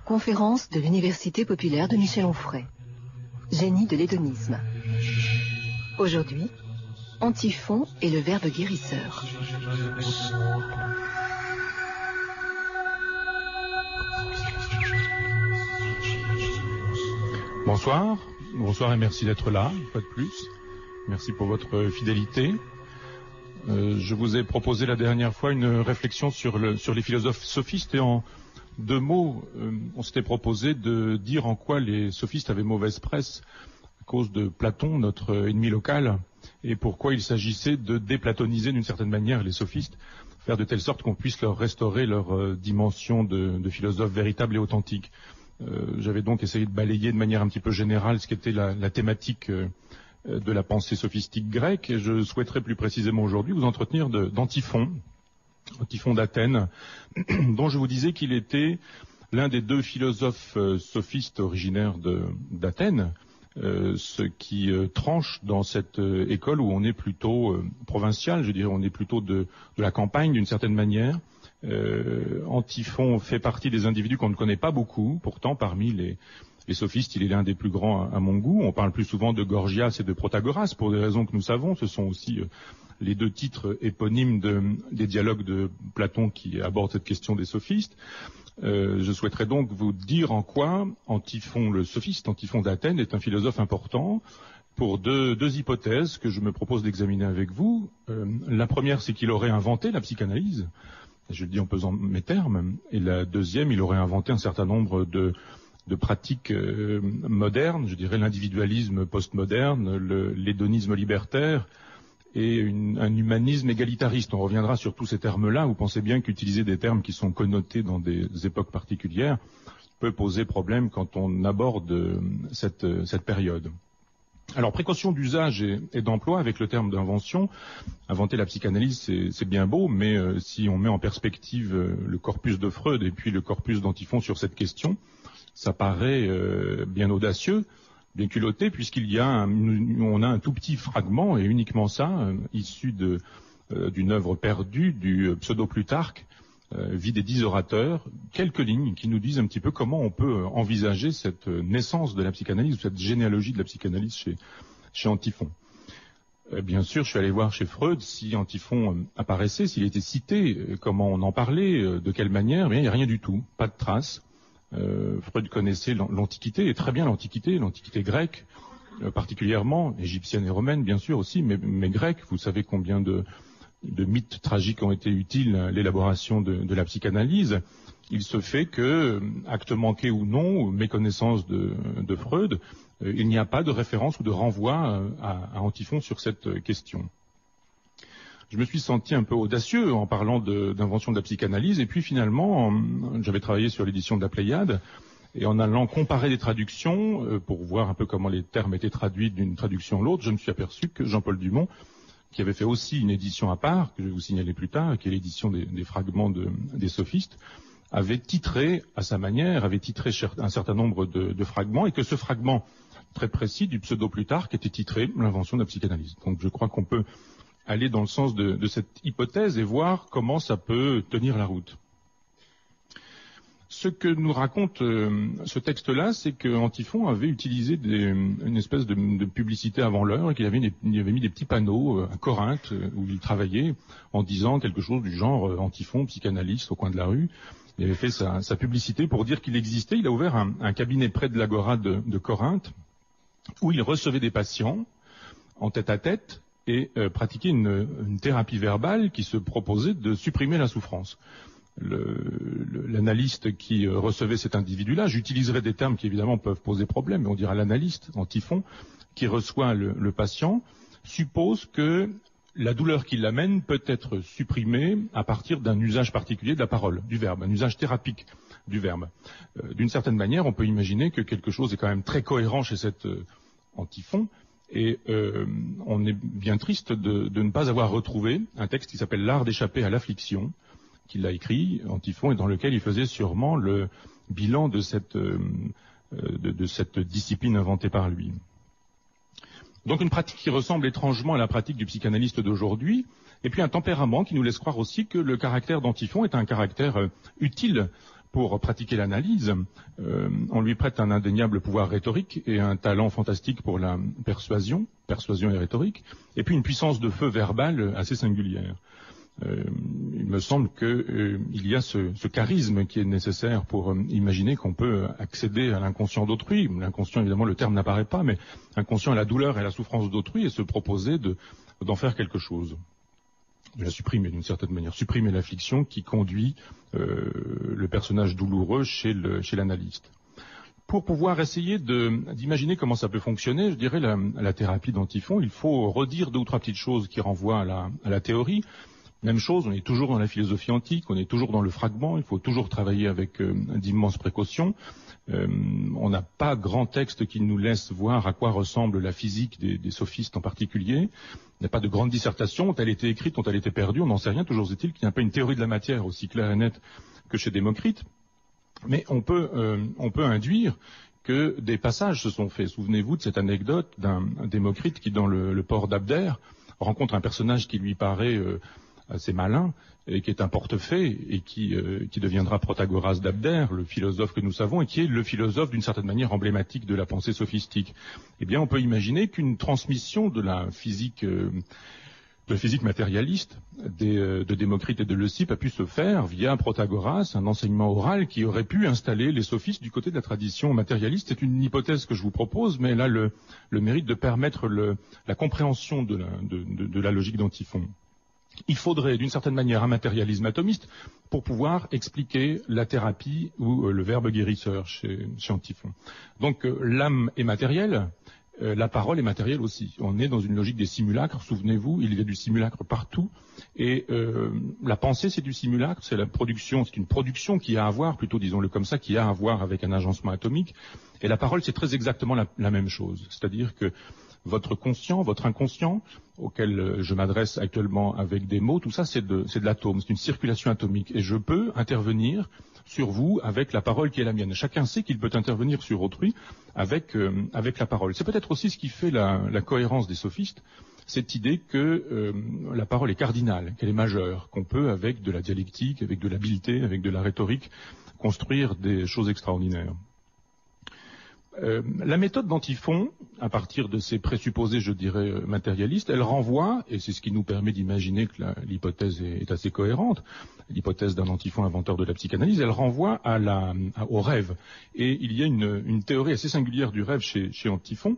Conférence de l'Université populaire de Michel-Onfray. Génie de l'hédonisme. Aujourd'hui, Antiphon et le verbe guérisseur. Bonsoir et merci d'être là, une fois de plus. Merci pour votre fidélité. Je vous ai proposé la dernière fois une réflexion sur les philosophes sophistes et en 2 mots, on s'était proposé de dire en quoi les sophistes avaient mauvaise presse à cause de Platon, notre ennemi local, et pourquoi il s'agissait de déplatoniser d'une certaine manière les sophistes, faire de telle sorte qu'on puisse leur restaurer leur dimension de philosophe véritable et authentique. J'avais donc essayé de balayer de manière un petit peu générale ce qu'était la thématique de la pensée sophistique grecque, et je souhaiterais plus précisément aujourd'hui vous entretenir d'Antiphon, Antiphon d'Athènes, dont je vous disais qu'il était l'un des 2 philosophes sophistes originaires d'Athènes, ce qui tranche dans cette école où on est plutôt provincial, je dirais, on est plutôt de la campagne d'une certaine manière. Antiphon fait partie des individus qu'on ne connaît pas beaucoup, pourtant parmi les sophistes, il est l'un des plus grands à mon goût. On parle plus souvent de Gorgias et de Protagoras pour des raisons que nous savons. Ce sont aussi les 2 titres éponymes des dialogues de Platon qui abordent cette question des sophistes. Je souhaiterais donc vous dire en quoi Antiphon, le sophiste, Antiphon d'Athènes, est un philosophe important pour deux hypothèses que je me propose d'examiner avec vous. La première, c'est qu'il aurait inventé la psychanalyse. Je le dis en pesant mes termes. Et la deuxième, il aurait inventé un certain nombre de pratiques modernes, je dirais l'individualisme postmoderne, l'hédonisme libertaire et un humanisme égalitariste. On reviendra sur tous ces termes-là. Vous pensez bien qu'utiliser des termes qui sont connotés dans des époques particulières peut poser problème quand on aborde cette période. Alors, précaution d'usage et d'emploi avec le terme d'invention. Inventer la psychanalyse, c'est bien beau, mais si on met en perspective le corpus de Freud et puis le corpus d'Antiphon sur cette question, ça paraît bien audacieux, bien culotté, on a un tout petit fragment, et uniquement ça, issu d'une œuvre perdue du pseudo-Plutarque, Vie des 10 orateurs, quelques lignes qui nous disent un petit peu comment on peut envisager cette naissance de la psychanalyse, cette généalogie de la psychanalyse chez Antiphon. Bien sûr, je suis allé voir chez Freud si Antiphon apparaissait, s'il était cité, comment on en parlait, de quelle manière, mais il n'y a rien du tout, pas de trace. Freud connaissait l'Antiquité, et très bien l'Antiquité grecque, particulièrement, égyptienne et romaine bien sûr aussi, mais grecque. Vous savez combien de mythes tragiques ont été utiles à l'élaboration de la psychanalyse. Il se fait que, acte manqué ou non, méconnaissance de Freud, il n'y a pas de référence ou de renvoi à Antiphon sur cette question. Je me suis senti un peu audacieux en parlant d'invention de la psychanalyse, et puis finalement, j'avais travaillé sur l'édition de la Pléiade, et en allant comparer des traductions, pour voir un peu comment les termes étaient traduits d'une traduction à l'autre, je me suis aperçu que Jean-Paul Dumont, qui avait fait aussi une édition à part, que je vais vous signaler plus tard, qui est l'édition des fragments des sophistes, avait titré à sa manière, un certain nombre de fragments, et que ce fragment très précis du pseudo-Plutarque était titré « L'invention de la psychanalyse ». Donc je crois qu'on peut aller dans le sens de cette hypothèse et voir comment ça peut tenir la route. Ce que nous raconte ce texte-là, c'est que Antiphon avait utilisé une espèce de publicité avant l'heure, et qu'il avait mis des petits panneaux à Corinthe où il travaillait en disant quelque chose du genre Antiphon, psychanalyste au coin de la rue. Il avait fait sa publicité pour dire qu'il existait. Il a ouvert un cabinet près de l'agora de Corinthe où il recevait des patients en tête-à-tête et pratiquait une thérapie verbale qui se proposait de supprimer la souffrance. L'analyste qui recevait cet individu-là, j'utiliserai des termes qui évidemment peuvent poser problème, mais on dira l'analyste, Antiphon, qui reçoit le patient, suppose que la douleur qui l'amène peut être supprimée à partir d'un usage particulier de la parole, du verbe, un usage thérapique du verbe. D'une certaine manière, on peut imaginer que quelque chose est quand même très cohérent chez cet Antiphon, et on est bien triste de ne pas avoir retrouvé un texte qui s'appelle L'art d'échapper à l'affliction, qu'il a écrit, Antiphon, et dans lequel il faisait sûrement le bilan de cette discipline inventée par lui. Donc une pratique qui ressemble étrangement à la pratique du psychanalyste d'aujourd'hui, Et puis un tempérament qui nous laisse croire aussi que le caractère d'Antiphon est un caractère utile pour pratiquer l'analyse. On lui prête un indéniable pouvoir rhétorique et un talent fantastique pour la persuasion et rhétorique, et puis une puissance de feu verbal assez singulière. Il me semble qu'il y a ce charisme qui est nécessaire pour imaginer qu'on peut accéder à l'inconscient d'autrui. L'inconscient, évidemment, le terme n'apparaît pas, mais inconscient à la douleur et à la souffrance d'autrui, et se proposer d'en faire quelque chose. De la supprimer d'une certaine manière, supprimer l'affliction qui conduit le personnage douloureux chez l'analyste. Pour pouvoir essayer d'imaginer comment ça peut fonctionner, je dirais la thérapie d'Antiphon, il faut redire 2 ou 3 petites choses qui renvoient à la théorie. Même chose, on est toujours dans la philosophie antique, on est toujours dans le fragment, il faut toujours travailler avec d'immenses précautions. On n'a pas grand texte qui nous laisse voir à quoi ressemble la physique des sophistes en particulier. Il n'y a pas de grande dissertation, ont-elles été écrites, ont-elles été perdues, on n'en sait rien. Toujours est-il qu'il n'y a pas une théorie de la matière aussi claire et nette que chez Démocrite. Mais on peut induire que des passages se sont faits. Souvenez-vous de cette anecdote d'un Démocrite qui, dans le port d'Abdère, rencontre un personnage qui lui paraît assez malin, et qui est un portefaix, et qui deviendra Protagoras d'Abdère, le philosophe que nous savons, et qui est le philosophe d'une certaine manière emblématique de la pensée sophistique. Eh bien, on peut imaginer qu'une transmission de la physique matérialiste de Démocrite et de Leucippe a pu se faire via Protagoras, un enseignement oral qui aurait pu installer les sophistes du côté de la tradition matérialiste. C'est une hypothèse que je vous propose, mais elle a le mérite de permettre la compréhension de la logique d'Antiphon. Il faudrait d'une certaine manière un matérialisme atomiste pour pouvoir expliquer la thérapie ou le verbe guérisseur chez Antiphon. Donc l'âme est matérielle, la parole est matérielle aussi. On est dans une logique des simulacres, souvenez-vous, il y a du simulacre partout, et la pensée c'est du simulacre, c'est une production qui a à voir, plutôt disons-le comme ça, qui a à voir avec un agencement atomique, et la parole c'est très exactement la même chose, c'est-à-dire que votre conscient, votre inconscient, auquel je m'adresse actuellement avec des mots, tout ça c'est de l'atome, c'est une circulation atomique. Et je peux intervenir sur vous avec la parole qui est la mienne. Chacun sait qu'il peut intervenir sur autrui avec la parole. C'est peut-être aussi ce qui fait la cohérence des sophistes, cette idée que la parole est cardinale, qu'elle est majeure, qu'on peut avec de la dialectique, avec de l'habileté, avec de la rhétorique, construire des choses extraordinaires. La méthode d'Antiphon, à partir de ces présupposés, je dirais, matérialistes, elle renvoie, et c'est ce qui nous permet d'imaginer que l'hypothèse est assez cohérente, l'hypothèse d'un Antiphon inventeur de la psychanalyse, elle renvoie au rêve. Et il y a une théorie assez singulière du rêve chez Antiphon,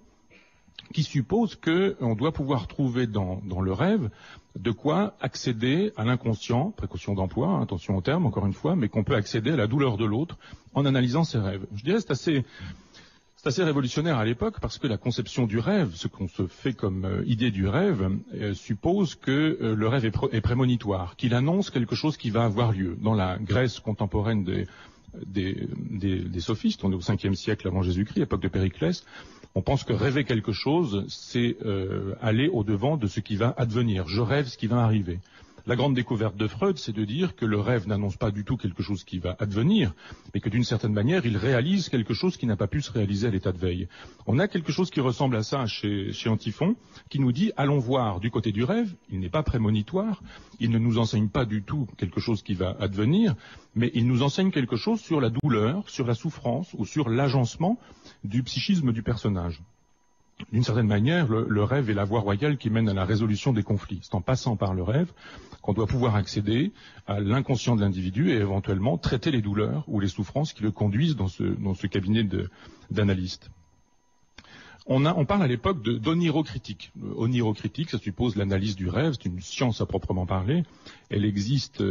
qui suppose qu'on doit pouvoir trouver dans le rêve de quoi accéder à l'inconscient, précaution d'emploi, attention au terme encore une fois, mais qu'on peut accéder à la douleur de l'autre en analysant ses rêves. Je dirais c'est assez révolutionnaire à l'époque parce que la conception du rêve, ce qu'on se fait comme idée du rêve, suppose que le rêve est prémonitoire, qu'il annonce quelque chose qui va avoir lieu. Dans la Grèce contemporaine des sophistes, on est au 5e siècle avant Jésus-Christ, époque de Périclès, on pense que rêver quelque chose, c'est aller au-devant de ce qui va advenir. Je rêve ce qui va arriver. La grande découverte de Freud, c'est de dire que le rêve n'annonce pas du tout quelque chose qui va advenir, mais que d'une certaine manière, il réalise quelque chose qui n'a pas pu se réaliser à l'état de veille. On a quelque chose qui ressemble à ça chez Antiphon, qui nous dit, allons voir du côté du rêve, il n'est pas prémonitoire, il ne nous enseigne pas du tout quelque chose qui va advenir, mais il nous enseigne quelque chose sur la douleur, sur la souffrance ou sur l'agencement du psychisme du personnage. D'une certaine manière, le rêve est la voie royale qui mène à la résolution des conflits. C'est en passant par le rêve qu'on doit pouvoir accéder à l'inconscient de l'individu et éventuellement traiter les douleurs ou les souffrances qui le conduisent dans ce cabinet d'analystes. On parle à l'époque d'onirocritique. Onirocritique, ça suppose l'analyse du rêve, c'est une science à proprement parler. Elle existe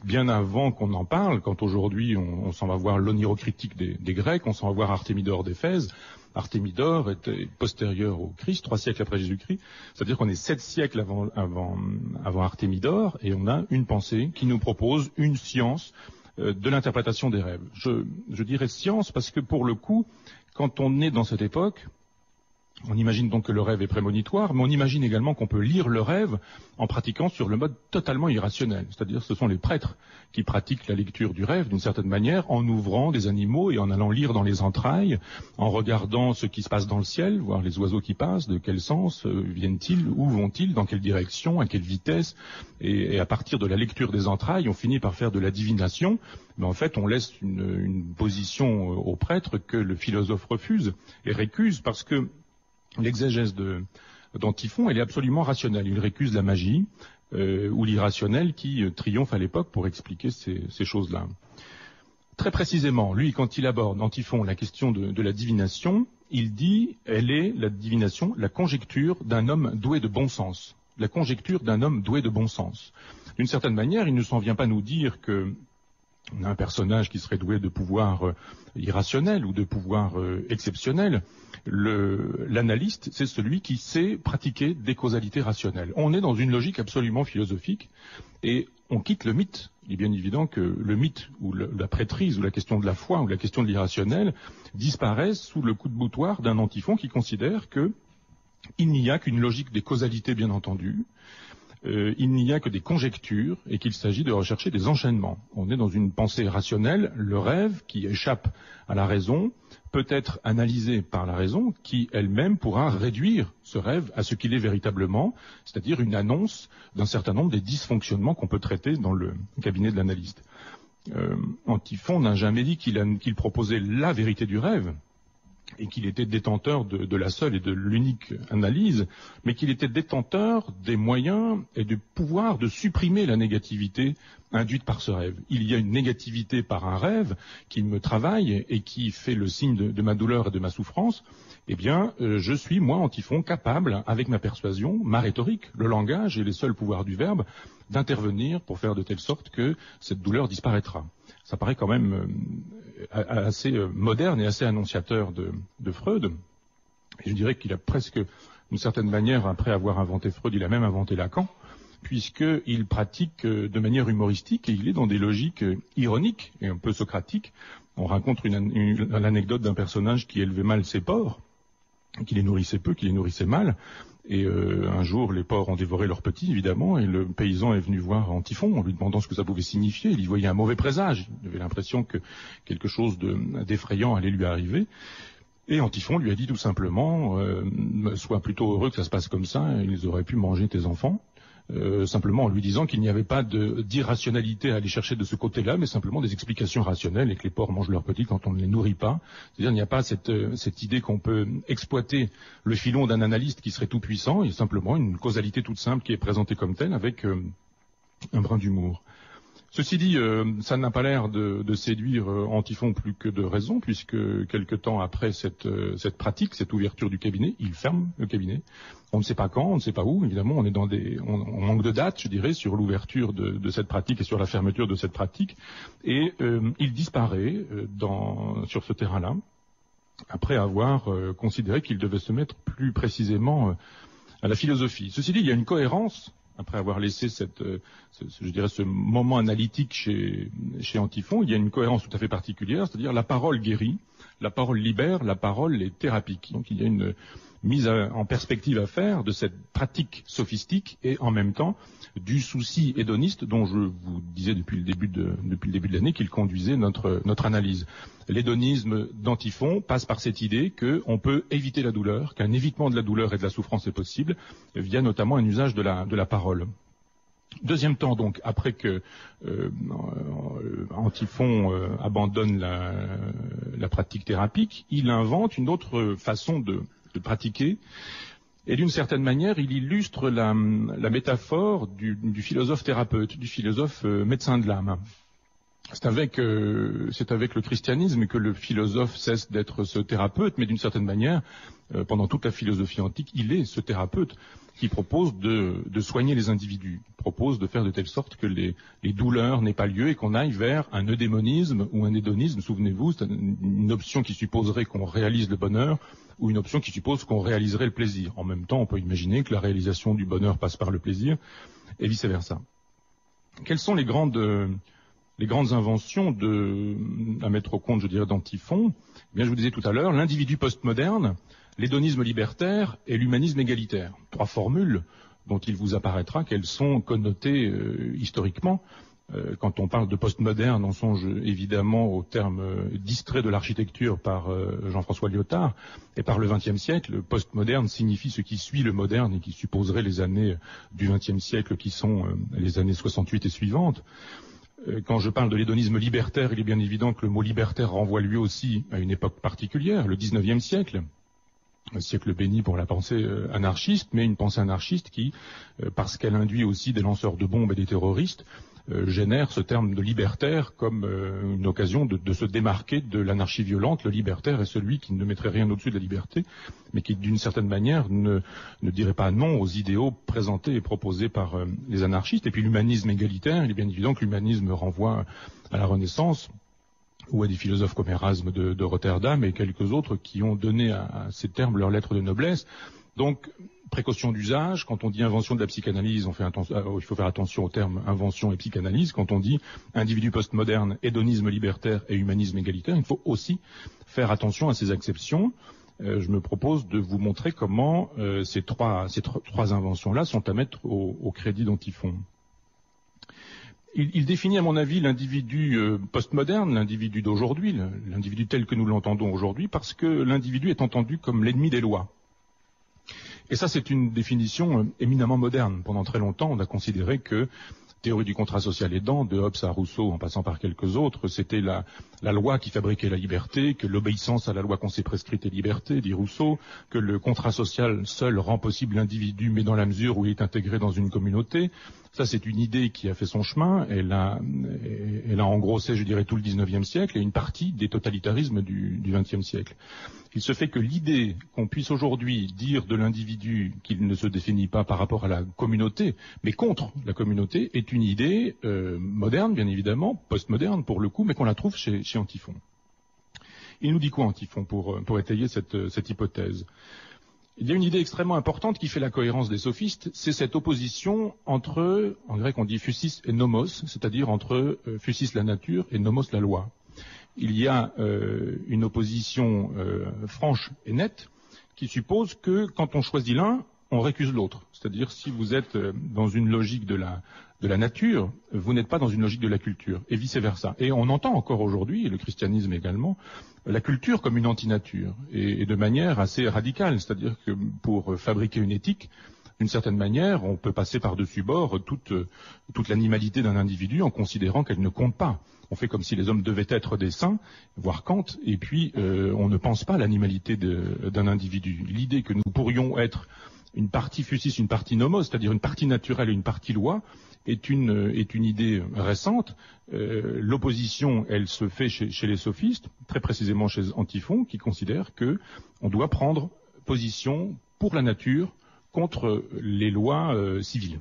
bien avant qu'on en parle. Quand aujourd'hui on s'en va voir l'onirocritique des Grecs, on s'en va voir Artémidore d'Éphèse. Artémidore était postérieur au Christ, 3 siècles après Jésus-Christ. C'est-à-dire qu'on est 7 siècles avant Artémidore et on a une pensée qui nous propose une science de l'interprétation des rêves. Je dirais science parce que pour le coup, quand on est dans cette époque, On imagine donc que le rêve est prémonitoire, mais on imagine également qu'on peut lire le rêve en pratiquant sur le mode totalement irrationnel. C'est-à-dire ce sont les prêtres qui pratiquent la lecture du rêve d'une certaine manière en ouvrant des animaux et en allant lire dans les entrailles, en regardant ce qui se passe dans le ciel, voir les oiseaux qui passent, de quel sens viennent-ils, où vont-ils, dans quelle direction, à quelle vitesse. Et à partir de la lecture des entrailles, on finit par faire de la divination. Mais en fait, on laisse une position aux prêtres que le philosophe refuse et récuse parce que l'exégèse d'Antiphon, elle est absolument rationnelle. Il récuse la magie ou l'irrationnel qui triomphe à l'époque pour expliquer ces choses-là. Très précisément, lui, quand il aborde Antiphon la question de la divination, il dit elle est, la divination, la conjecture d'un homme doué de bon sens. La conjecture d'un homme doué de bon sens. D'une certaine manière, il ne s'en vient pas nous dire que on a un personnage qui serait doué de pouvoirs irrationnels ou de pouvoirs exceptionnels. L'analyste, c'est celui qui sait pratiquer des causalités rationnelles. On est dans une logique absolument philosophique et on quitte le mythe. Il est bien évident que le mythe ou la prêtrise ou la question de la foi ou la question de l'irrationnel disparaissent sous le coup de boutoir d'un Antiphon qui considère que il n'y a qu'une logique des causalités, bien entendu. Il n'y a que des conjectures et qu'il s'agit de rechercher des enchaînements. On est dans une pensée rationnelle. Le rêve qui échappe à la raison peut être analysé par la raison qui elle-même pourra réduire ce rêve à ce qu'il est véritablement, c'est-à-dire une annonce d'un certain nombre des dysfonctionnements qu'on peut traiter dans le cabinet de l'analyste. Antiphon n'a jamais dit qu'il proposait la vérité du rêve et qu'il était détenteur de la seule et de l'unique analyse, mais qu'il était détenteur des moyens et du pouvoir de supprimer la négativité induite par ce rêve. Il y a une négativité par un rêve qui me travaille et qui fait le signe de ma douleur et de ma souffrance. Eh bien, je suis, moi, Antiphon, capable, avec ma persuasion, ma rhétorique, le langage et les seuls pouvoirs du verbe, d'intervenir pour faire de telle sorte que cette douleur disparaîtra. Ça paraît quand même assez moderne et assez annonciateur de Freud. Et je dirais qu'il a presque, d'une certaine manière, après avoir inventé Freud, il a même inventé Lacan, puisqu'il pratique de manière humoristique et il est dans des logiques ironiques et un peu socratiques. On raconte l'anecdote d'un personnage qui élevait mal ses porcs, qui les nourrissait peu, qui les nourrissait mal. Et un jour, les porcs ont dévoré leurs petits, évidemment, et le paysan est venu voir Antiphon en lui demandant ce que ça pouvait signifier. Il y voyait un mauvais présage. Il avait l'impression que quelque chose d'effrayant allait lui arriver. Et Antiphon lui a dit tout simplement sois plutôt heureux que ça se passe comme ça, ils auraient pu manger tes enfants. Simplement en lui disant qu'il n'y avait pas d'irrationalité à aller chercher de ce côté-là, mais simplement des explications rationnelles et que les porcs mangent leurs petits quand on ne les nourrit pas. C'est-à-dire il n'y a pas cette idée qu'on peut exploiter le filon d'un analyste qui serait tout puissant, il y a simplement une causalité toute simple qui est présentée comme telle avec un brin d'humour. Ceci dit, ça n'a pas l'air de séduire Antiphon plus que de raison, puisque quelque temps après cette pratique, cette ouverture du cabinet, il ferme le cabinet. On ne sait pas quand, on ne sait pas où, évidemment, on manque de date, je dirais, sur l'ouverture de cette pratique et sur la fermeture de cette pratique, et il disparaît sur ce terrain-là, après avoir considéré qu'il devait se mettre plus précisément à la philosophie. Ceci dit, il y a une cohérence après avoir laissé ce moment analytique chez Antiphon, il y a une cohérence tout à fait particulière, c'est-à-dire la parole guérit, la parole libère, la parole est thérapeutique. Donc il y a une mise en perspective à faire de cette pratique sophistique et en même temps du souci hédoniste dont je vous disais depuis le début de l'année qu'il conduisait notre analyse. L'hédonisme d'Antiphon passe par cette idée qu'on peut éviter la douleur, qu'un évitement de la douleur et de la souffrance est possible via notamment un usage de la parole. Deuxième temps, donc, après que Antiphon abandonne la pratique thérapique, il invente une autre façon de pratiquer. Et d'une certaine manière, il illustre la métaphore du philosophe thérapeute, du philosophe médecin de l'âme. C'est avec le christianisme que le philosophe cesse d'être ce thérapeute, mais d'une certaine manière, pendant toute la philosophie antique, il est ce thérapeute qui propose de soigner les individus, propose de faire de telle sorte que les douleurs n'aient pas lieu et qu'on aille vers un eudémonisme ou un hédonisme. Souvenez-vous, c'est une option qui supposerait qu'on réalise le bonheur ou une option qui suppose qu'on réaliserait le plaisir. En même temps, on peut imaginer que la réalisation du bonheur passe par le plaisir et vice-versa. Quelles sont les grandes inventions à mettre au compte, je dirais, d'Antiphon? Eh bien, je vous disais tout à l'heure, l'individu postmoderne l'hédonisme libertaire et l'humanisme égalitaire. 3 formules dont il vous apparaîtra qu'elles sont connotées historiquement. Quand on parle de postmoderne, on songe évidemment au terme distrait de l'architecture par Jean-François Lyotard, et par le XXe siècle, postmoderne signifie ce qui suit le moderne et qui supposerait les années du XXe siècle qui sont les années 68 et suivantes. Quand je parle de l'hédonisme libertaire, il est bien évident que le mot libertaire renvoie lui aussi à une époque particulière, le XIXe siècle. Un siècle béni pour la pensée anarchiste, mais une pensée anarchiste qui, parce qu'elle induit aussi des lanceurs de bombes et des terroristes, génère ce terme de libertaire comme une occasion de se démarquer de l'anarchie violente. Le libertaire est celui qui ne mettrait rien au-dessus de la liberté, mais qui d'une certaine manière ne dirait pas non aux idéaux présentés et proposés par les anarchistes. Et puis l'humanisme égalitaire, il est bien évident que l'humanisme renvoie à la Renaissance, ou à des philosophes comme Erasme de Rotterdam et quelques autres qui ont donné à ces termes leur lettre de noblesse. Donc, précaution d'usage, quand on dit invention de la psychanalyse, il faut faire attention au terme invention et psychanalyse. Quand on dit individu postmoderne, hédonisme libertaire et humanisme égalitaire, il faut aussi faire attention à ces exceptions. Je me propose de vous montrer comment ces trois inventions-là sont à mettre au crédit d'Antiphon. Il définit, à mon avis, l'individu postmoderne, l'individu d'aujourd'hui, l'individu tel que nous l'entendons aujourd'hui, parce que l'individu est entendu comme l'ennemi des lois. Et ça, c'est une définition éminemment moderne. Pendant très longtemps, on a considéré que, théorie du contrat social aidant, de Hobbes à Rousseau, en passant par quelques autres, c'était la loi qui fabriquait la liberté, que l'obéissance à la loi qu'on s'est prescrite est liberté, dit Rousseau, que le contrat social seul rend possible l'individu, mais dans la mesure où il est intégré dans une communauté. Ça, c'est une idée qui a fait son chemin. Elle a engrossé, je dirais, tout le XIXe siècle et une partie des totalitarismes du XXe siècle. Il se fait que l'idée qu'on puisse aujourd'hui dire de l'individu qu'il ne se définit pas par rapport à la communauté, mais contre la communauté, est une idée moderne, bien évidemment, postmoderne pour le coup, mais qu'on la trouve chez Antiphon. Il nous dit quoi, Antiphon, pour étayer cette hypothèse ? Il y a une idée extrêmement importante qui fait la cohérence des sophistes, c'est cette opposition entre, en grec on dit physis et nomos, c'est-à-dire entre physis la nature et nomos la loi. Il y a une opposition franche et nette qui suppose que quand on choisit l'un, on récuse l'autre. C'est-à-dire si vous êtes dans une logique de la nature, vous n'êtes pas dans une logique de la culture, et vice-versa. Et on entend encore aujourd'hui, et le christianisme également, la culture comme une antinature, et de manière assez radicale. C'est-à-dire que pour fabriquer une éthique, d'une certaine manière, on peut passer par-dessus bord toute l'animalité d'un individu en considérant qu'elle ne compte pas. On fait comme si les hommes devaient être des saints, voire Kant, et puis on ne pense pas à l'animalité d'un individu. L'idée que nous pourrions être une partie physis, une partie nomos, c'est-à-dire une partie naturelle et une partie loi, est une idée récente. L'opposition, elle se fait chez les sophistes, très précisément chez Antiphon, qui considère que on doit prendre position pour la nature contre les lois civiles.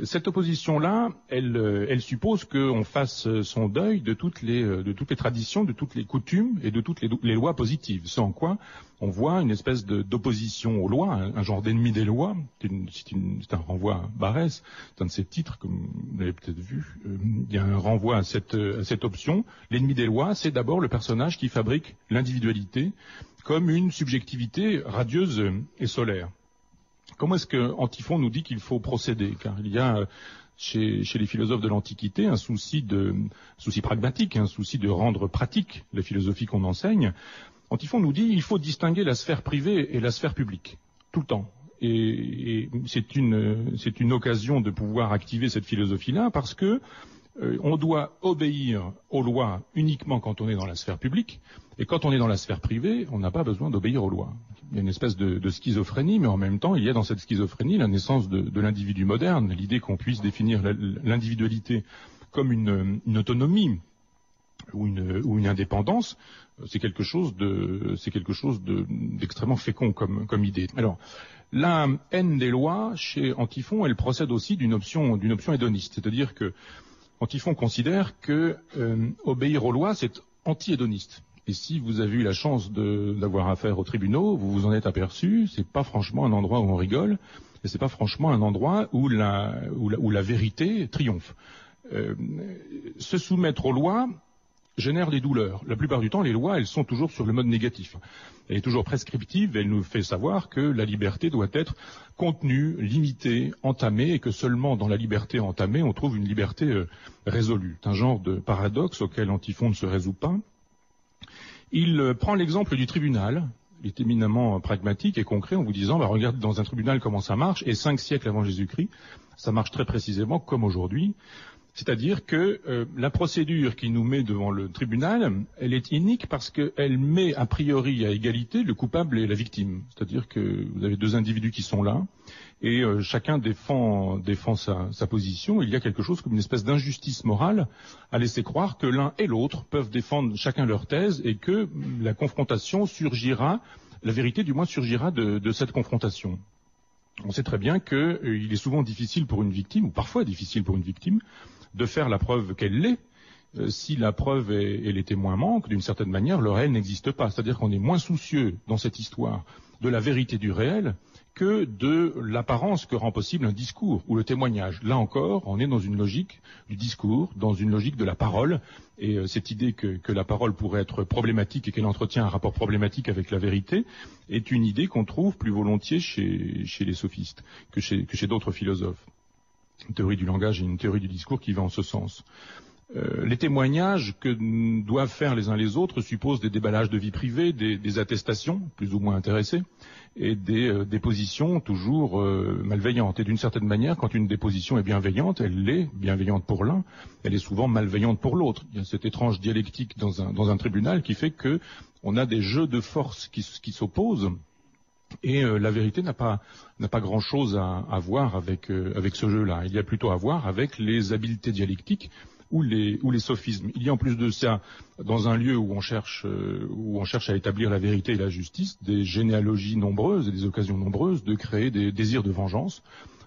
Cette opposition-là, elle suppose qu'on fasse son deuil de toutes les traditions, de toutes les coutumes et de toutes les lois positives. Ce en quoi on voit une espèce d'opposition aux lois, un genre d'ennemi des lois. C'est un renvoi à Barès, c'est un de ses titres, comme vous l'avez peut-être vu. Il y a un renvoi à cette option. L'ennemi des lois, c'est d'abord le personnage qui fabrique l'individualité comme une subjectivité radieuse et solaire. Comment est-ce que Antiphon nous dit qu'il faut procéder? Car il y a chez les philosophes de l'Antiquité un souci pragmatique, un souci de rendre pratique la philosophie qu'on enseigne. Antiphon nous dit qu'il faut distinguer la sphère privée et la sphère publique, tout le temps. Et c'est une occasion de pouvoir activer cette philosophie-là parce que on doit obéir aux lois uniquement quand on est dans la sphère publique, et quand on est dans la sphère privée, on n'a pas besoin d'obéir aux lois. Il y a une espèce de schizophrénie, mais en même temps, il y a dans cette schizophrénie la naissance de l'individu moderne, l'idée qu'on puisse définir l'individualité comme une autonomie ou une indépendance, c'est quelque chose d'extrêmement fécond comme idée. Alors, la haine des lois, chez Antiphon, elle procède aussi d'une option hédoniste, c'est-à-dire que Antiphon considère que obéir aux lois, c'est anti-hédoniste. Et si vous avez eu la chance d'avoir affaire aux tribunaux, vous vous en êtes aperçu, c'est pas franchement un endroit où on rigole, et c'est pas franchement un endroit où la vérité triomphe. Se soumettre aux lois, génère des douleurs. La plupart du temps, les lois, elles sont toujours sur le mode négatif. Elle est toujours prescriptive, elle nous fait savoir que la liberté doit être contenue, limitée, entamée, et que seulement dans la liberté entamée, on trouve une liberté résolue. C'est un genre de paradoxe auquel Antiphon ne se résout pas. Il prend l'exemple du tribunal. Il est éminemment pragmatique et concret en vous disant, regarde dans un tribunal comment ça marche, et 5 siècles avant Jésus-Christ, ça marche très précisément comme aujourd'hui. C'est-à-dire que la procédure qui nous met devant le tribunal, elle est inique parce qu'elle met a priori à égalité le coupable et la victime. C'est-à-dire que vous avez 2 individus qui sont là, et chacun défend sa position. Il y a quelque chose comme une espèce d'injustice morale à laisser croire que l'un et l'autre peuvent défendre chacun leur thèse et que la confrontation surgira, la vérité du moins surgira de cette confrontation. On sait très bien qu'il est souvent difficile pour une victime, ou parfois difficile pour une victime, de faire la preuve qu'elle l'est. Si la preuve et les témoins manquent, d'une certaine manière, le réel n'existe pas. C'est-à-dire qu'on est moins soucieux dans cette histoire de la vérité du réel que de l'apparence que rend possible un discours ou le témoignage. Là encore, on est dans une logique du discours, dans une logique de la parole, et cette idée que la parole pourrait être problématique et qu'elle entretient un rapport problématique avec la vérité est une idée qu'on trouve plus volontiers chez les sophistes que chez d'autres philosophes. Une théorie du langage et une théorie du discours qui va en ce sens. Les témoignages que doivent faire les uns les autres supposent des déballages de vie privée, des attestations plus ou moins intéressées, et des dépositions toujours malveillantes. Et d'une certaine manière, quand une déposition est bienveillante, elle est bienveillante pour l'un, elle est souvent malveillante pour l'autre. Il y a cette étrange dialectique dans un tribunal qui fait que on a des jeux de force qui s'opposent. Et la vérité n'a pas grand-chose à voir avec ce jeu-là. Il y a plutôt à voir avec les habiletés dialectiques ou les sophismes. Il y a en plus de ça, dans un lieu où on cherche à établir la vérité et la justice, des généalogies nombreuses et des occasions nombreuses de créer des désirs de vengeance,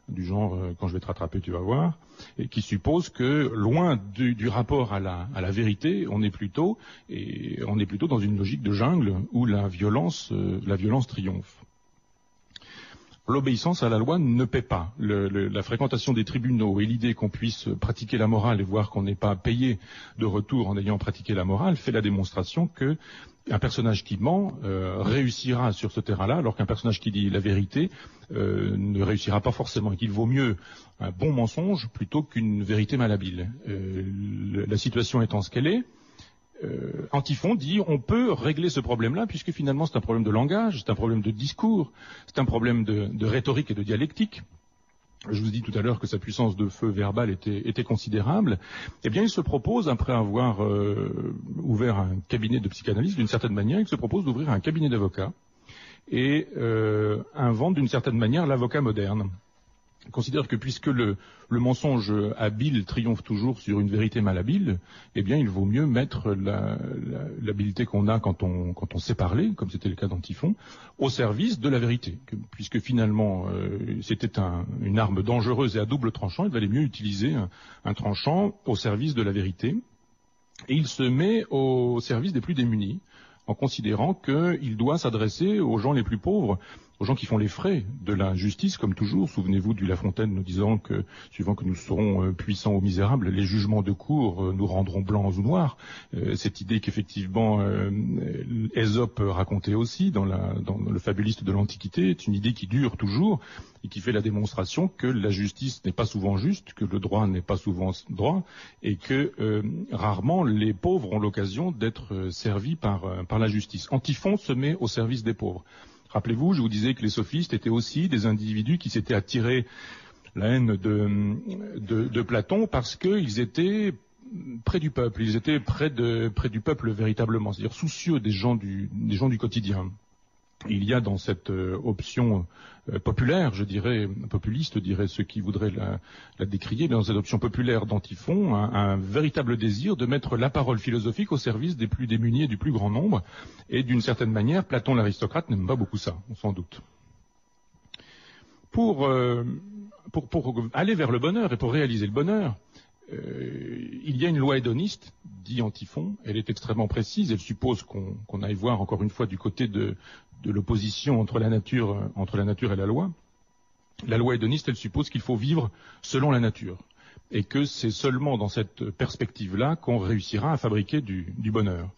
du genre quand je vais te rattraper tu vas voir, et qui suppose que loin du rapport à la vérité, on est plutôt dans une logique de jungle où la violence triomphe. L'obéissance à la loi ne paie pas. La fréquentation des tribunaux et l'idée qu'on puisse pratiquer la morale et voir qu'on n'est pas payé de retour en ayant pratiqué la morale fait la démonstration que un personnage qui ment réussira sur ce terrain-là, alors qu'un personnage qui dit la vérité ne réussira pas forcément, et qu'il vaut mieux un bon mensonge plutôt qu'une vérité malhabile. La situation étant ce qu'elle est, Antiphon dit on peut régler ce problème-là puisque finalement c'est un problème de langage, c'est un problème de discours, c'est un problème de rhétorique et de dialectique. Je vous dis tout à l'heure que sa puissance de feu verbal était considérable. Eh bien, il se propose, après avoir ouvert un cabinet de psychanalyse, d'une certaine manière, il se propose d'ouvrir un cabinet d'avocats et invente d'une certaine manière l'avocat moderne. Il considère que puisque le mensonge habile triomphe toujours sur une vérité malhabile, eh bien il vaut mieux mettre l'habileté qu'on a quand on sait parler, comme c'était le cas d'Antiphon, au service de la vérité. Puisque finalement c'était une arme dangereuse et à double tranchant, il valait mieux utiliser un tranchant au service de la vérité. Et il se met au service des plus démunis, en considérant qu'il doit s'adresser aux gens les plus pauvres, aux gens qui font les frais de la justice, comme toujours. Souvenez-vous de La Fontaine nous disant que, suivant que nous serons puissants ou misérables, les jugements de cour nous rendront blancs ou noirs. Cette idée qu'effectivement Ésope racontait aussi dans le fabuliste de l'Antiquité est une idée qui dure toujours et qui fait la démonstration que la justice n'est pas souvent juste, que le droit n'est pas souvent droit, et que rarement les pauvres ont l'occasion d'être servis par la justice. Antiphon se met au service des pauvres. Rappelez-vous, je vous disais que les sophistes étaient aussi des individus qui s'étaient attirés la haine de Platon parce qu'ils étaient près du peuple, ils étaient près du peuple véritablement, c'est-à-dire soucieux des gens du quotidien. Il y a dans cette option populaire, je dirais, populiste, dirait ceux qui voudraient la décrier, dans cette option populaire d'Antiphon, un véritable désir de mettre la parole philosophique au service des plus démunis et du plus grand nombre. Et d'une certaine manière, Platon l'aristocrate n'aime pas beaucoup ça, on s'en doute. Pour aller vers le bonheur et pour réaliser le bonheur, il y a une loi hédoniste, dit Antiphon, elle est extrêmement précise, elle suppose qu'on aille voir encore une fois du côté de l'opposition entre la nature et la loi. La loi hédoniste, elle suppose qu'il faut vivre selon la nature. et que c'est seulement dans cette perspective-là qu'on réussira à fabriquer du bonheur.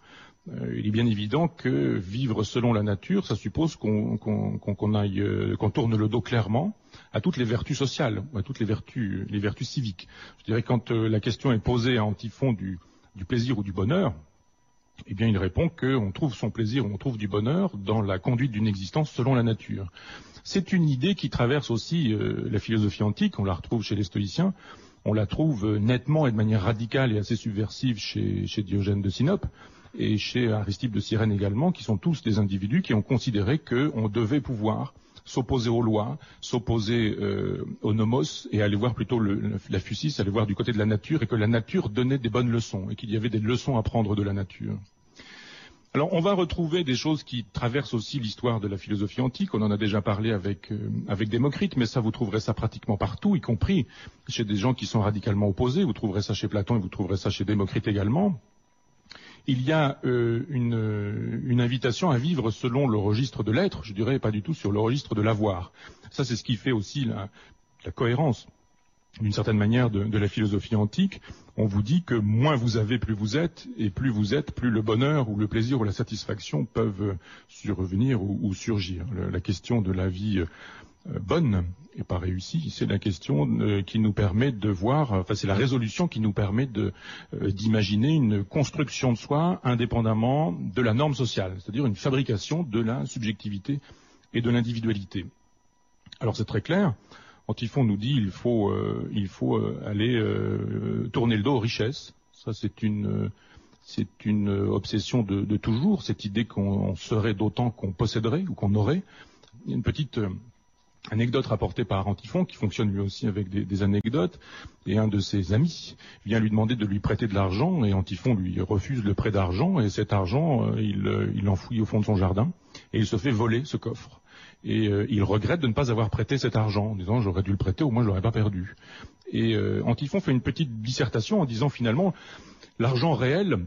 Il est bien évident que vivre selon la nature, ça suppose qu'on tourne le dos clairement à toutes les vertus sociales, à toutes les vertus civiques. Je dirais quand la question est posée à Antiphon du plaisir ou du bonheur, eh bien il répond qu'on trouve son plaisir ou on trouve du bonheur dans la conduite d'une existence selon la nature. C'est une idée qui traverse aussi la philosophie antique, on la retrouve chez les stoïciens, on la trouve nettement et de manière radicale et assez subversive chez Diogène de Sinope, et chez Aristippe de Cyrène également, qui sont tous des individus qui ont considéré qu'on devait pouvoir s'opposer aux lois, s'opposer au nomos, et aller voir plutôt la physis, aller voir du côté de la nature, et que la nature donnait des bonnes leçons, et qu'il y avait des leçons à prendre de la nature. Alors on va retrouver des choses qui traversent aussi l'histoire de la philosophie antique, on en a déjà parlé avec Démocrite, mais ça vous trouverez ça pratiquement partout, y compris chez des gens qui sont radicalement opposés, vous trouverez ça chez Platon et vous trouverez ça chez Démocrite également. Il y a une invitation à vivre selon le registre de l'être, je dirais pas du tout sur le registre de l'avoir. Ça, c'est ce qui fait aussi la cohérence, d'une certaine manière, de la philosophie antique. On vous dit que moins vous avez, plus vous êtes, et plus vous êtes, plus le bonheur ou le plaisir ou la satisfaction peuvent survenir ou surgir. La question de la vie bonne et pas réussie, c'est la question qui nous permet de voir, enfin c'est la résolution qui nous permet d'imaginer une construction de soi indépendamment de la norme sociale, c'est-à-dire une fabrication de la subjectivité et de l'individualité. Alors c'est très clair, Antiphon nous dit il faut aller tourner le dos aux richesses, ça c'est une obsession de toujours, cette idée qu'on serait d'autant qu'on posséderait ou qu'on aurait. Il y a une petite anecdote rapportée par Antiphon, qui fonctionne lui aussi avec des anecdotes, et un de ses amis vient lui demander de lui prêter de l'argent, et Antiphon lui refuse le prêt d'argent, et cet argent, il l'enfouit au fond de son jardin, et il se fait voler ce coffre. Et il regrette de ne pas avoir prêté cet argent, en disant j'aurais dû le prêter, au moins je l'aurais pas perdu. Et Antiphon fait une petite dissertation en disant finalement l'argent réel,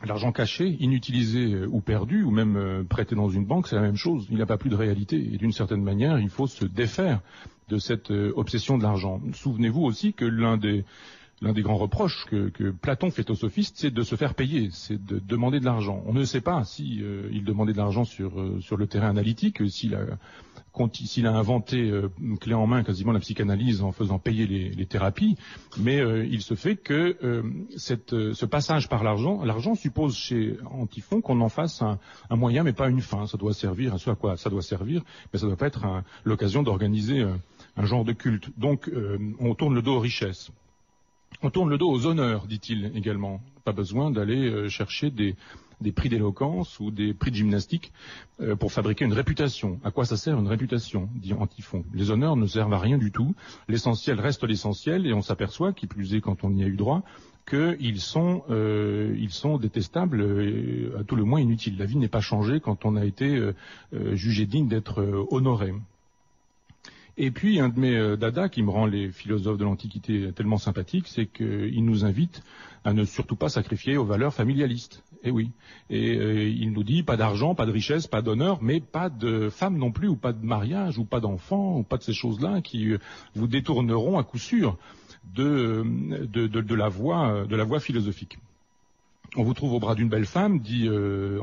l'argent caché, inutilisé ou perdu, ou même prêté dans une banque, c'est la même chose. Il n'a pas plus de réalité. Et d'une certaine manière, il faut se défaire de cette obsession de l'argent. Souvenez-vous aussi que l'un des grands reproches que Platon fait aux sophistes, c'est de se faire payer, c'est de demander de l'argent. On ne sait pas si il demandait de l'argent sur le terrain analytique, s'il a inventé clé en main quasiment la psychanalyse en faisant payer les thérapies, mais il se fait que ce passage par l'argent suppose chez Antiphon qu'on en fasse un moyen mais pas une fin. Ça doit servir à ce à quoi ça doit servir, mais ça doit pas être l'occasion d'organiser un genre de culte. Donc on tourne le dos aux richesses. On tourne le dos aux honneurs, dit-il également. Pas besoin d'aller chercher des prix d'éloquence ou des prix de gymnastique pour fabriquer une réputation. À quoi ça sert une réputation, dit Antiphon. Les honneurs ne servent à rien du tout. L'essentiel reste l'essentiel et on s'aperçoit, qui plus est quand on y a eu droit, qu'ils sont détestables et à tout le moins inutiles. La vie n'est pas changée quand on a été jugé digne d'être honoré. Et puis, un de mes dadas qui me rend les philosophes de l'Antiquité tellement sympathiques, c'est qu'il nous invite à ne surtout pas sacrifier aux valeurs familialistes. Eh oui. Et il nous dit pas d'argent, pas de richesse, pas d'honneur, mais pas de femme non plus, ou pas de mariage, ou pas d'enfants, ou pas de ces choses-là qui vous détourneront à coup sûr de la voie philosophique. On vous trouve au bras d'une belle femme, dit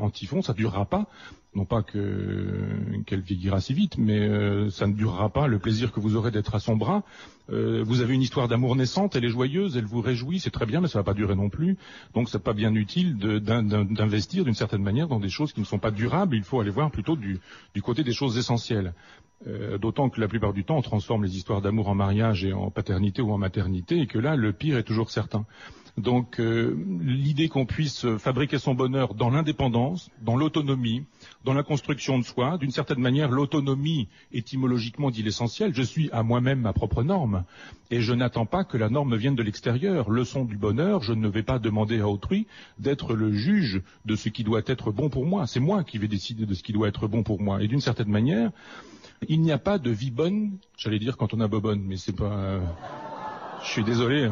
Antiphon, ça durera pas. Non pas qu'elle vieillira si vite, mais ça ne durera pas le plaisir que vous aurez d'être à son bras. Vous avez une histoire d'amour naissante, elle est joyeuse, elle vous réjouit, c'est très bien, mais ça va pas durer non plus. Donc c'est pas bien utile d'investir d'une certaine manière dans des choses qui ne sont pas durables. Il faut aller voir plutôt du côté des choses essentielles. D'autant que la plupart du temps, on transforme les histoires d'amour en mariage et en paternité ou en maternité, et que là, le pire est toujours certain. Donc l'idée qu'on puisse fabriquer son bonheur dans l'indépendance, dans l'autonomie, dans la construction de soi, d'une certaine manière l'autonomie étymologiquement dit l'essentiel, je suis à moi-même ma propre norme et je n'attends pas que la norme vienne de l'extérieur. Leçon du bonheur, je ne vais pas demander à autrui d'être le juge de ce qui doit être bon pour moi, c'est moi qui vais décider de ce qui doit être bon pour moi. Et d'une certaine manière, il n'y a pas de vie bonne, j'allais dire quand on a bobonne, mais c'est pas... Je suis désolé,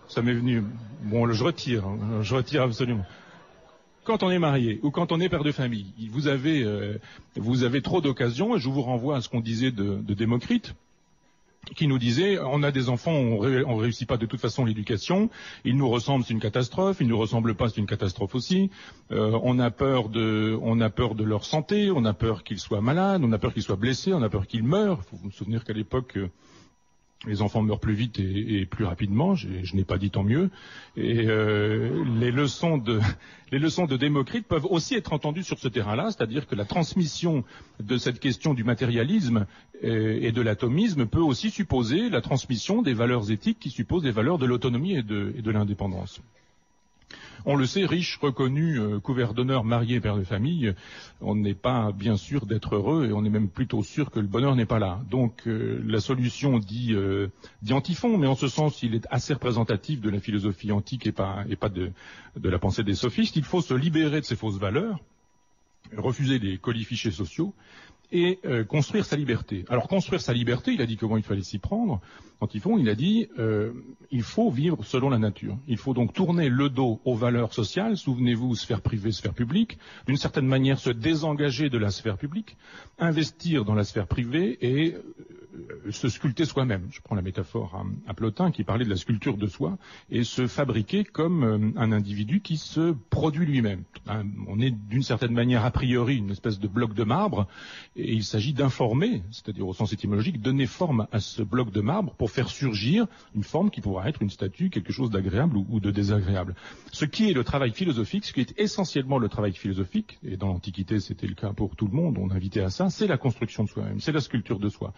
ça m'est venu... Bon, je retire absolument. Quand on est marié ou quand on est père de famille, vous avez trop d'occasions, et je vous renvoie à ce qu'on disait de Démocrite. qui nous disait on a des enfants, on réussit pas de toute façon l'éducation, ils nous ressemblent, c'est une catastrophe, ils nous ressemblent pas, c'est une catastrophe aussi. On a peur de leur santé, on a peur qu'ils soient malades, on a peur qu'ils soient blessés, on a peur qu'ils meurent. Il faut vous souvenir qu'à l'époque les enfants meurent plus vite et plus rapidement. Je n'ai pas dit tant mieux. Et les leçons de Démocrite peuvent aussi être entendues sur ce terrain-là, c'est-à-dire que la transmission de cette question du matérialisme et de l'atomisme peut aussi supposer la transmission des valeurs éthiques qui supposent les valeurs de l'autonomie et de l'indépendance. On le sait, riche, reconnu, couvert d'honneur, marié, père de famille, on n'est pas bien sûr d'être heureux et on est même plutôt sûr que le bonheur n'est pas là. Donc la solution dit Antiphon, mais en ce sens il est assez représentatif de la philosophie antique et pas de la pensée des sophistes. Il faut se libérer de ces fausses valeurs, refuser les colifichets sociaux et construire sa liberté. Alors construire sa liberté, il a dit comment il fallait s'y prendre. Antiphon, il a dit il faut vivre selon la nature. Il faut donc tourner le dos aux valeurs sociales, souvenez-vous, sphère privée, sphère publique, d'une certaine manière se désengager de la sphère publique, investir dans la sphère privée et se sculpter soi-même. Je prends la métaphore à Plotin qui parlait de la sculpture de soi et se fabriquer comme un individu qui se produit lui-même. On est d'une certaine manière a priori une espèce de bloc de marbre et il s'agit d'informer, c'est-à-dire au sens étymologique, donner forme à ce bloc de marbre pour faire surgir une forme qui pourra être une statue, quelque chose d'agréable ou de désagréable. Ce qui est le travail philosophique, ce qui est essentiellement le travail philosophique, et dans l'Antiquité c'était le cas pour tout le monde, on invitait à ça, c'est la construction de soi-même, c'est la sculpture de soi.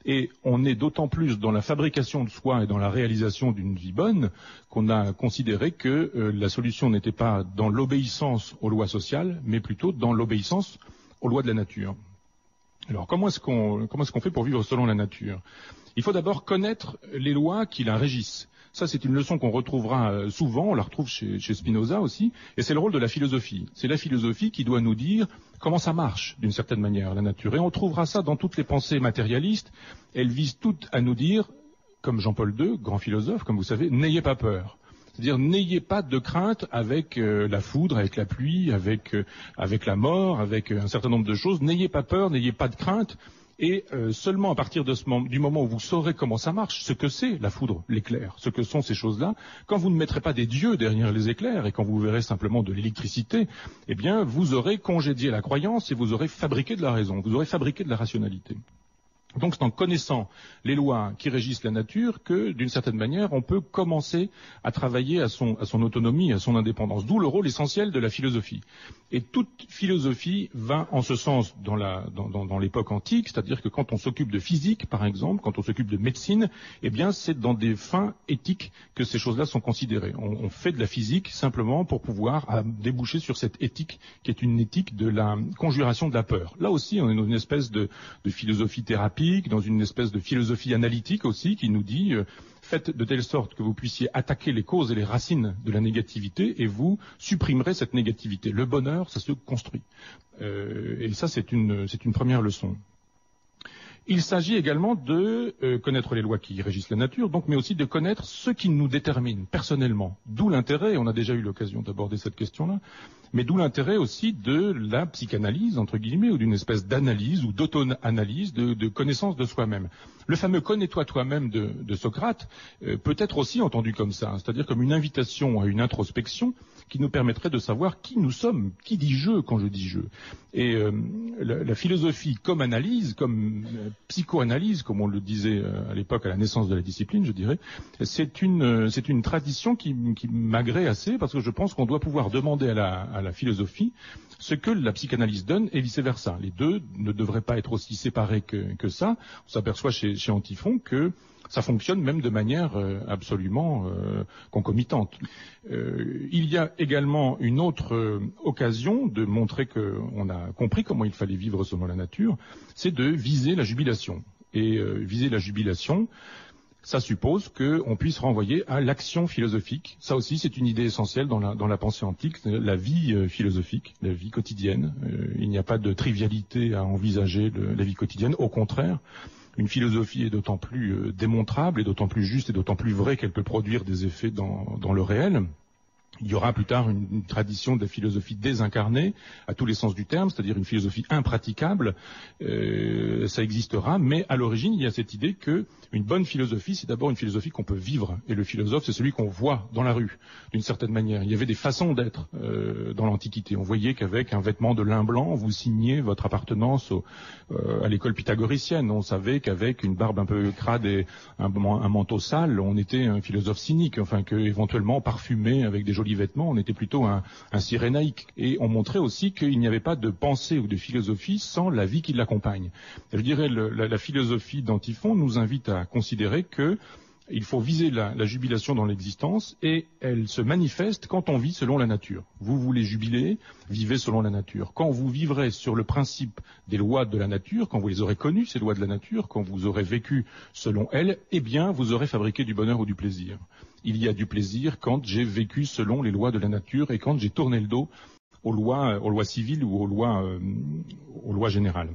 Et on est d'autant plus dans la fabrication de soi et dans la réalisation d'une vie bonne qu'on a considéré que la solution n'était pas dans l'obéissance aux lois sociales, mais plutôt dans l'obéissance aux lois de la nature. Alors comment est-ce qu'on fait pour vivre selon la nature? Il faut d'abord connaître les lois qui la régissent. Ça, c'est une leçon qu'on retrouvera souvent, on la retrouve chez Spinoza aussi, et c'est le rôle de la philosophie. C'est la philosophie qui doit nous dire comment ça marche, d'une certaine manière, la nature. Et on trouvera ça dans toutes les pensées matérialistes. Elles visent toutes à nous dire, comme Jean-Paul II, grand philosophe, comme vous savez, n'ayez pas peur. C'est-à-dire, n'ayez pas de crainte avec la foudre, avec la pluie, avec la mort, avec un certain nombre de choses. N'ayez pas peur, n'ayez pas de crainte. Et seulement à partir du moment où vous saurez comment ça marche, ce que c'est la foudre, l'éclair, ce que sont ces choses-là, quand vous ne mettrez pas des dieux derrière les éclairs et quand vous verrez simplement de l'électricité, eh bien vous aurez congédié la croyance et vous aurez fabriqué de la raison, vous aurez fabriqué de la rationalité. Donc c'est en connaissant les lois qui régissent la nature que, d'une certaine manière, on peut commencer à travailler à son autonomie, à son indépendance. D'où le rôle essentiel de la philosophie. Et toute philosophie va en ce sens dans l'époque antique, c'est-à-dire que quand on s'occupe de physique, par exemple, quand on s'occupe de médecine, eh bien c'est dans des fins éthiques que ces choses-là sont considérées. On fait de la physique simplement pour pouvoir déboucher sur cette éthique qui est une éthique de la conjuration de la peur. Là aussi, on est dans une espèce de philosophie thérapeutique, dans une espèce de philosophie analytique aussi qui nous dit faites de telle sorte que vous puissiez attaquer les causes et les racines de la négativité et vous supprimerez cette négativité. Le bonheur, ça se construit. Et ça, c'est une première leçon. Il s'agit également de connaître les lois qui régissent la nature, donc, mais aussi de connaître ce qui nous détermine personnellement. D'où l'intérêt, on a déjà eu l'occasion d'aborder cette question-là, mais d'où l'intérêt aussi de la psychanalyse, entre guillemets, ou d'une espèce d'analyse ou d'auto-analyse, de connaissance de soi-même. Le fameux « connais-toi toi-même » de Socrate peut être aussi entendu comme ça, c'est-à-dire comme une invitation à une introspection qui nous permettrait de savoir qui nous sommes, qui dit je quand je dis je. Et la philosophie comme analyse, comme psychoanalyse, comme on le disait à l'époque à la naissance de la discipline, je dirais, c'est une tradition qui m'agrée assez parce que je pense qu'on doit pouvoir demander à la philosophie ce que la psychanalyse donne et vice-versa. Les deux ne devraient pas être aussi séparés que ça. On s'aperçoit chez Antiphon que ça fonctionne même de manière absolument concomitante. Il y a également une autre occasion de montrer qu'on a compris comment il fallait vivre selon la nature, c'est de viser la jubilation. Et viser la jubilation, ça suppose qu'on puisse renvoyer à l'action philosophique. Ça aussi, c'est une idée essentielle dans la pensée antique, la vie philosophique, la vie quotidienne. Il n'y a pas de trivialité à envisager la vie quotidienne, au contraire. Une philosophie est d'autant plus démontrable et d'autant plus juste et d'autant plus vraie qu'elle peut produire des effets dans le réel. Il y aura plus tard une tradition de la philosophie désincarnée, à tous les sens du terme, c'est-à-dire une philosophie impraticable. Ça existera, mais à l'origine, il y a cette idée que une bonne philosophie, c'est d'abord une philosophie qu'on peut vivre. Et le philosophe, c'est celui qu'on voit dans la rue, d'une certaine manière. Il y avait des façons d'être dans l'Antiquité. On voyait qu'avec un vêtement de lin blanc, vous signiez votre appartenance à l'école pythagoricienne. On savait qu'avec une barbe un peu crade et un manteau sale, on était un philosophe cynique, enfin que éventuellement parfumé avec des jolis vêtements, on était plutôt un cyrénaïque. Et on montrait aussi qu'il n'y avait pas de pensée ou de philosophie sans la vie qui l'accompagne. Je dirais la philosophie d'Antiphon nous invite à considérer que il faut viser la jubilation dans l'existence et elle se manifeste quand on vit selon la nature. Vous voulez jubiler, vivez selon la nature. Quand vous vivrez sur le principe des lois de la nature, quand vous les aurez connues, ces lois de la nature, quand vous aurez vécu selon elles, eh bien vous aurez fabriqué du bonheur ou du plaisir. Il y a du plaisir quand j'ai vécu selon les lois de la nature et quand j'ai tourné le dos aux lois civiles ou aux lois générales.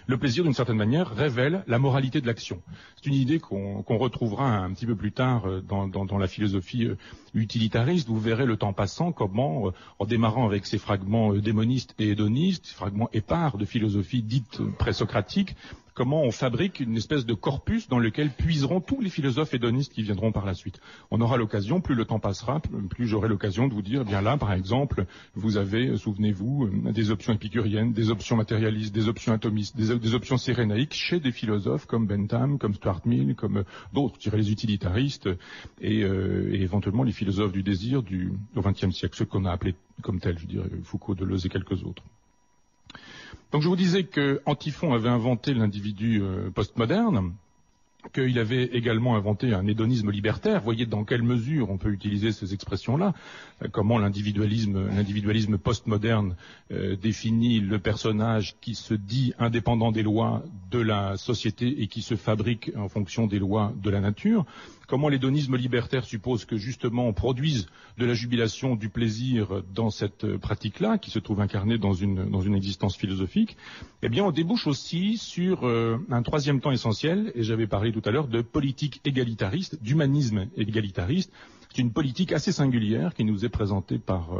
Le plaisir, d'une certaine manière, révèle la moralité de l'action. C'est une idée qu'on retrouvera un petit peu plus tard dans la philosophie utilitariste. Vous verrez le temps passant, comment, en démarrant avec ces fragments démonistes et hédonistes, ces fragments épars de philosophie dite présocratique, comment on fabrique une espèce de corpus dans lequel puiseront tous les philosophes hédonistes qui viendront par la suite. On aura l'occasion, plus le temps passera, plus j'aurai l'occasion de vous dire, eh bien là, par exemple, vous avez, souvenez-vous, des options épicuriennes, des options matérialistes, des options atomistes, des options cyrénaïques chez des philosophes comme Bentham, comme Stuart Mill, comme d'autres, je dirais les utilitaristes et éventuellement les philosophes du désir au XXe siècle, ceux qu'on a appelés comme tels, je dirais Foucault, Deleuze et quelques autres. Donc je vous disais que Antiphon avait inventé l'individu postmoderne, qu'il avait également inventé un hédonisme libertaire. Voyez dans quelle mesure on peut utiliser ces expressions-là, comment l'individualisme postmoderne définit le personnage qui se dit indépendant des lois de la société et qui se fabrique en fonction des lois de la nature. Comment l'hédonisme libertaire suppose que justement on produise de la jubilation, du plaisir dans cette pratique-là, qui se trouve incarnée dans une existence philosophique. Eh bien, on débouche aussi sur un troisième temps essentiel, et j'avais parlé tout à l'heure de politique égalitariste, d'humanisme égalitariste. C'est une politique assez singulière qui nous est présentée par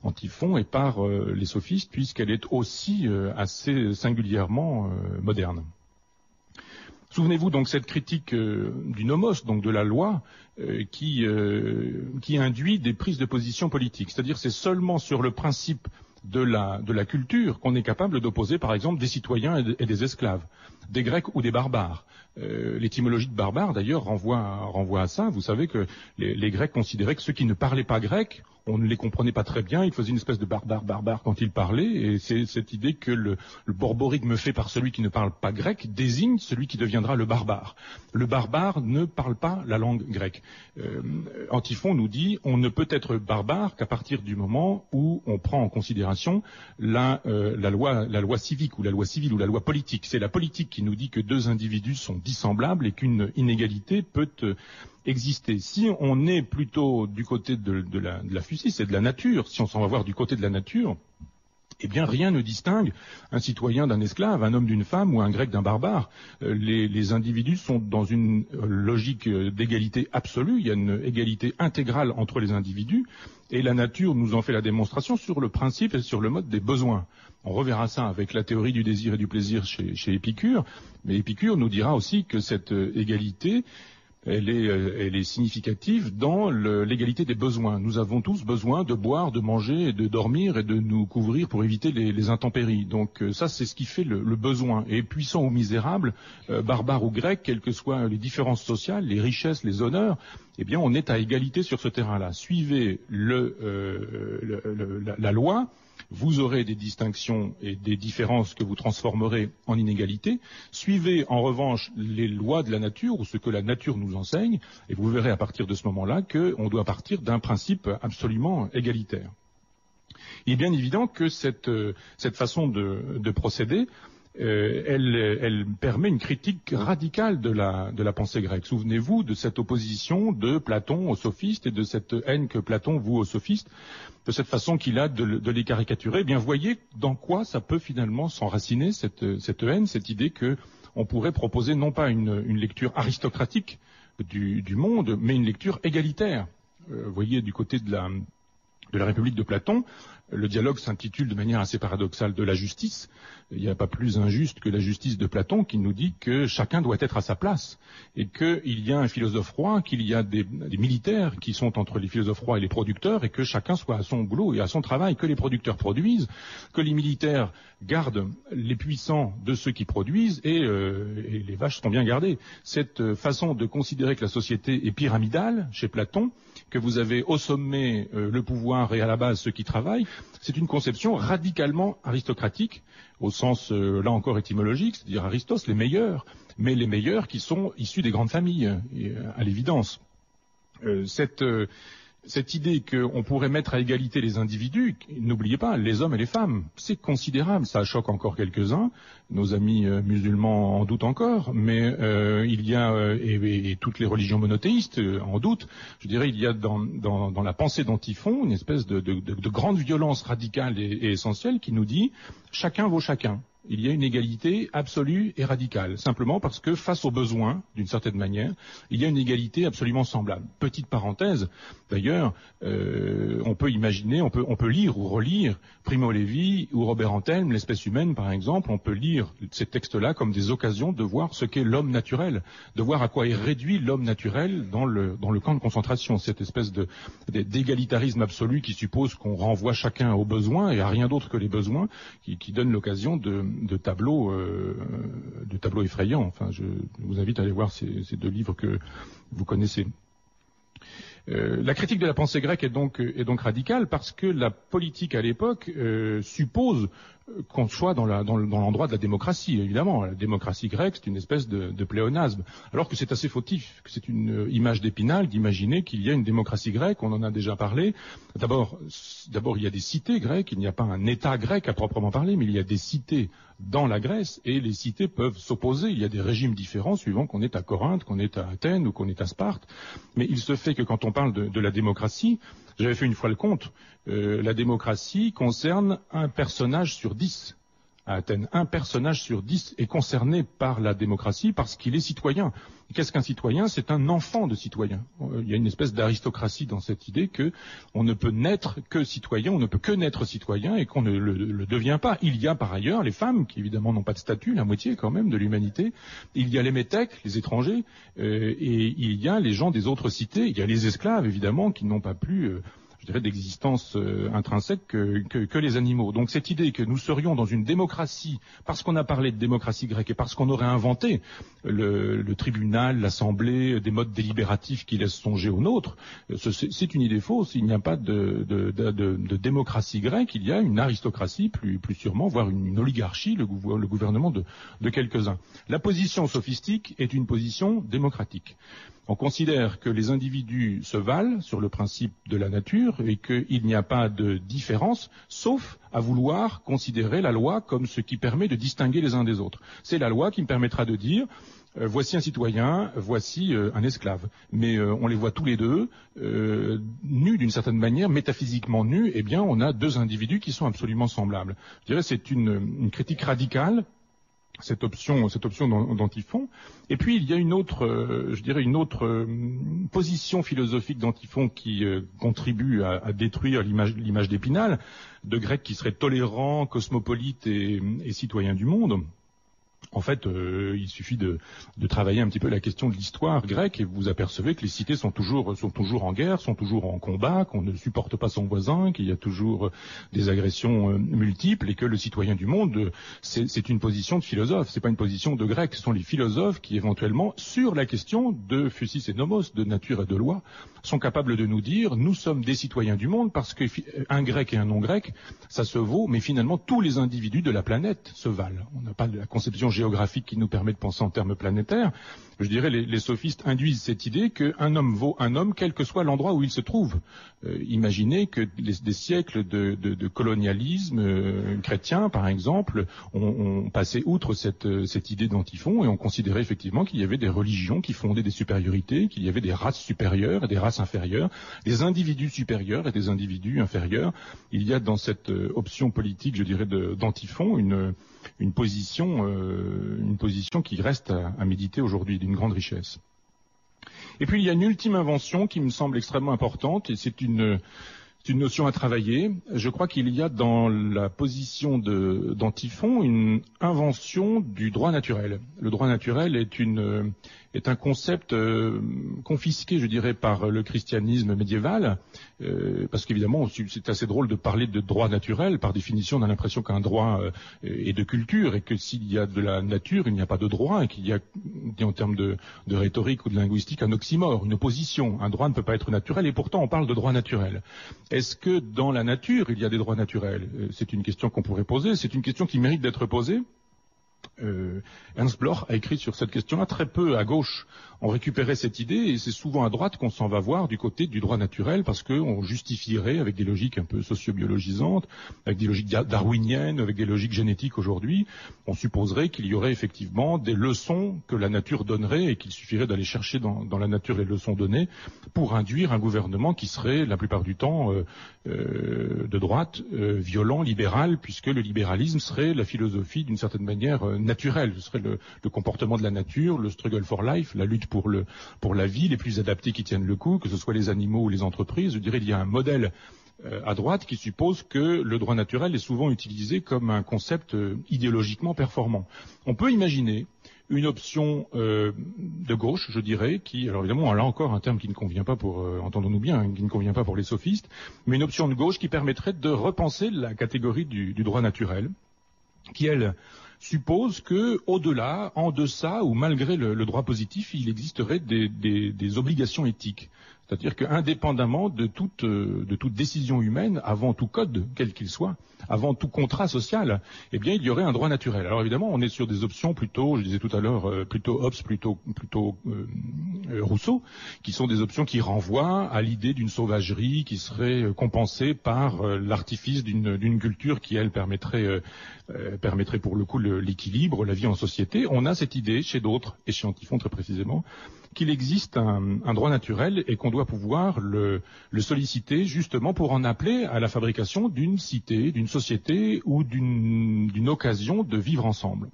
Antiphon et par les sophistes, puisqu'elle est aussi assez singulièrement moderne. Souvenez-vous donc cette critique du nomos, donc de la loi, qui induit des prises de position politiques. C'est-à-dire c'est seulement sur le principe de la culture qu'on est capable d'opposer par exemple des citoyens et des esclaves, des Grecs ou des barbares. L'étymologie de barbare d'ailleurs renvoie à ça. Vous savez que les Grecs considéraient que ceux qui ne parlaient pas grec, on ne les comprenait pas très bien, ils faisaient une espèce de barbare quand ils parlaient, et c'est cette idée que le borborigme fait par celui qui ne parle pas grec désigne celui qui deviendra le barbare. Le barbare ne parle pas la langue grecque. Antiphon nous dit on ne peut être barbare qu'à partir du moment où on prend en considération la loi civique ou la loi civile ou la loi politique. C'est la politique qui nous dit que deux individus sont dissemblables et qu'une inégalité peut exister. Si on est plutôt du côté de la fustice et de la nature, si on s'en va voir du côté de la nature, eh bien rien ne distingue un citoyen d'un esclave, un homme d'une femme ou un grec d'un barbare. Les individus sont dans une logique d'égalité absolue, il y a une égalité intégrale entre les individus, et la nature nous en fait la démonstration sur le principe et sur le mode des besoins. On reverra ça avec la théorie du désir et du plaisir chez Épicure, mais Épicure nous dira aussi que cette égalité elle est significative dans l'égalité des besoins. Nous avons tous besoin de boire, de manger, et de dormir et de nous couvrir pour éviter les intempéries. Donc ça, c'est ce qui fait le besoin. Et puissant ou misérable, barbare ou grec, quelles que soient les différences sociales, les richesses, les honneurs, eh bien, on est à égalité sur ce terrain-là. Suivez la loi. Vous aurez des distinctions et des différences que vous transformerez en inégalité. Suivez en revanche les lois de la nature ou ce que la nature nous enseigne et vous verrez à partir de ce moment-là qu'on doit partir d'un principe absolument égalitaire. Il est bien évident que cette façon de procéder elle permet une critique radicale de la pensée grecque. Souvenez-vous de cette opposition de Platon aux sophistes et de cette haine que Platon voue aux sophistes, de cette façon qu'il a de les caricaturer. Eh bien, voyez dans quoi ça peut finalement s'enraciner cette haine, cette idée que on pourrait proposer non pas une lecture aristocratique du monde, mais une lecture égalitaire. Vous voyez, du côté de la République de Platon, le dialogue s'intitule de manière assez paradoxale de la justice. Il n'y a pas plus injuste que la justice de Platon qui nous dit que chacun doit être à sa place et qu'il y a un philosophe roi, qu'il y a des militaires qui sont entre les philosophes rois et les producteurs et que chacun soit à son boulot et à son travail, que les producteurs produisent, que les militaires gardent les puissants de ceux qui produisent et les vaches sont bien gardées. Cette façon de considérer que la société est pyramidale chez Platon, que vous avez au sommet le pouvoir et à la base ceux qui travaillent, c'est une conception radicalement aristocratique, au sens, là encore, étymologique, c'est-à-dire Aristos, les meilleurs, mais les meilleurs qui sont issus des grandes familles, à l'évidence. Cette idée qu'on pourrait mettre à égalité les individus, n'oubliez pas, les hommes et les femmes, c'est considérable, ça choque encore quelques-uns, nos amis musulmans en doutent encore, mais il y a, et toutes les religions monothéistes en doutent, je dirais, il y a dans la pensée d'Antiphon une espèce de grande violence radicale et essentielle qui nous dit « chacun vaut chacun ». Il y a une égalité absolue et radicale, simplement parce que face aux besoins, d'une certaine manière, il y a une égalité absolument semblable. Petite parenthèse, d'ailleurs, on peut imaginer, on peut lire ou relire Primo Levi ou Robert Antelme, l'espèce humaine par exemple, on peut lire ces textes-là comme des occasions de voir ce qu'est l'homme naturel, de voir à quoi est réduit l'homme naturel dans le camp de concentration, cette espèce d'égalitarisme absolu qui suppose qu'on renvoie chacun aux besoins et à rien d'autre que les besoins, qui donne l'occasion de tableaux effrayants. Enfin, je vous invite à aller voir ces deux livres que vous connaissez. La critique de la pensée grecque est donc radicale parce que la politique à l'époque suppose qu'on soit dans l'endroit de la démocratie, évidemment. La démocratie grecque, c'est une espèce de pléonasme, alors que c'est assez fautif, que c'est une image d'Épinal d'imaginer qu'il y a une démocratie grecque, on en a déjà parlé. D'abord, il y a des cités grecques, il n'y a pas un État grec à proprement parler, mais il y a des cités dans la Grèce, et les cités peuvent s'opposer. Il y a des régimes différents suivant qu'on est à Corinthe, qu'on est à Athènes ou qu'on est à Sparte. Mais il se fait que quand on parle de la démocratie, j'avais fait une fois le compte, la démocratie concerne un personnage sur 10 à Athènes. Un personnage sur 10 est concerné par la démocratie parce qu'il est citoyen. Qu'est-ce qu'un citoyen? C'est un enfant de citoyen. Il y a une espèce d'aristocratie dans cette idée que on ne peut naître que citoyen, on ne peut que naître citoyen et qu'on ne le devient pas. Il y a par ailleurs les femmes qui évidemment n'ont pas de statut, la moitié quand même de l'humanité. Il y a les métèques, les étrangers, et il y a les gens des autres cités. Il y a les esclaves évidemment qui n'ont pas plus je dirais, d'existence intrinsèque que les animaux. Donc cette idée que nous serions dans une démocratie, parce qu'on a parlé de démocratie grecque et parce qu'on aurait inventé le tribunal, l'assemblée, des modes délibératifs qui laissent songer aux nôtres, c'est une idée fausse. Il n'y a pas de démocratie grecque, il y a une aristocratie, plus sûrement, voire une oligarchie, le gouvernement de quelques-uns. La position sophistique est une position démocratique. On considère que les individus se valent sur le principe de la nature et qu'il n'y a pas de différence, sauf à vouloir considérer la loi comme ce qui permet de distinguer les uns des autres. C'est la loi qui me permettra de dire voici un citoyen, voici un esclave. Mais on les voit tous les deux, nus d'une certaine manière, métaphysiquement nus, eh bien on a deux individus qui sont absolument semblables. Je dirais c'est une critique radicale, cette option d'Antiphon. Et puis il y a une autre position philosophique d'Antiphon qui contribue à détruire l'image d'Épinal, de Grecs qui seraient tolérants, cosmopolites et citoyens du monde. En fait, il suffit de travailler un petit peu la question de l'histoire grecque et vous apercevez que les cités sont toujours en guerre, sont toujours en combat, qu'on ne supporte pas son voisin, qu'il y a toujours des agressions multiples et que le citoyen du monde, c'est une position de philosophe, c'est pas une position de grec. Ce sont les philosophes qui éventuellement, sur la question de physis et nomos, de nature et de loi, sont capables de nous dire nous sommes des citoyens du monde parce que un grec et un non grec, ça se vaut, mais finalement tous les individus de la planète se valent. On n'a pas la conception géographique qui nous permet de penser en termes planétaires. Je dirais les sophistes induisent cette idée qu'un homme vaut un homme quel que soit l'endroit où il se trouve. Imaginez que des siècles de colonialisme chrétien, par exemple, ont passé outre cette idée d'Antiphon et ont considéré effectivement qu'il y avait des religions qui fondaient des supériorités, qu'il y avait des races supérieures et des races inférieures, des individus supérieurs et des individus inférieurs. Il y a dans cette option politique, je dirais, d'Antiphon une position qui reste à méditer aujourd'hui d'une grande richesse. Et puis il y a une ultime invention qui me semble extrêmement importante, et c'est une notion à travailler. Je crois qu'il y a dans la position d'Antiphon une invention du droit naturel. Le droit naturel est un concept confisqué, je dirais, par le christianisme médiéval, parce qu'évidemment, c'est assez drôle de parler de droit naturel. Par définition, on a l'impression qu'un droit est de culture, et que s'il y a de la nature, il n'y a pas de droit, et qu'il y a, en termes de rhétorique ou de linguistique, un oxymore, une opposition. Un droit ne peut pas être naturel, et pourtant on parle de droit naturel. Est-ce que dans la nature, il y a des droits naturels? C'est une question qu'on pourrait poser, c'est une question qui mérite d'être posée. Ernst Bloch a écrit sur cette question-là. Très peu à gauche ont récupéré cette idée, et c'est souvent à droite qu'on s'en va voir du côté du droit naturel, parce qu'on justifierait avec des logiques un peu sociobiologisantes, avec des logiques darwiniennes, avec des logiques génétiques aujourd'hui, on supposerait qu'il y aurait effectivement des leçons que la nature donnerait, et qu'il suffirait d'aller chercher dans la nature les leçons données pour induire un gouvernement qui serait la plupart du temps de droite, violent, libéral, puisque le libéralisme serait la philosophie d'une certaine manière naturelle. Ce serait le comportement de la nature, le struggle for life, la lutte pour la vie, les plus adaptés qui tiennent le coup, que ce soit les animaux ou les entreprises. Je dirais qu'il y a un modèle à droite qui suppose que le droit naturel est souvent utilisé comme un concept idéologiquement performant. On peut imaginer une option de gauche, je dirais, qui, alors évidemment, là encore un terme qui ne convient pas pour, entendons-nous bien, qui ne convient pas pour les sophistes, mais une option de gauche qui permettrait de repenser la catégorie du droit naturel, qui, elle, suppose que, au-delà, en deçà ou malgré le droit positif, il existerait des obligations éthiques. C'est-à-dire qu'indépendamment de toute décision humaine, avant tout code, quel qu'il soit, avant tout contrat social, eh bien, il y aurait un droit naturel. Alors évidemment, on est sur des options plutôt, je disais tout à l'heure, plutôt Hobbes, plutôt Rousseau, qui sont des options qui renvoient à l'idée d'une sauvagerie qui serait compensée par l'artifice d'une culture qui, elle, permettrait pour le coup l'équilibre, la vie en société. On a cette idée chez d'autres, et chez Antiphon très précisément, qu'il existe un droit naturel et qu'on doit pouvoir le solliciter justement pour en appeler à la fabrication d'une cité, d'une société ou d'une occasion de vivre ensemble.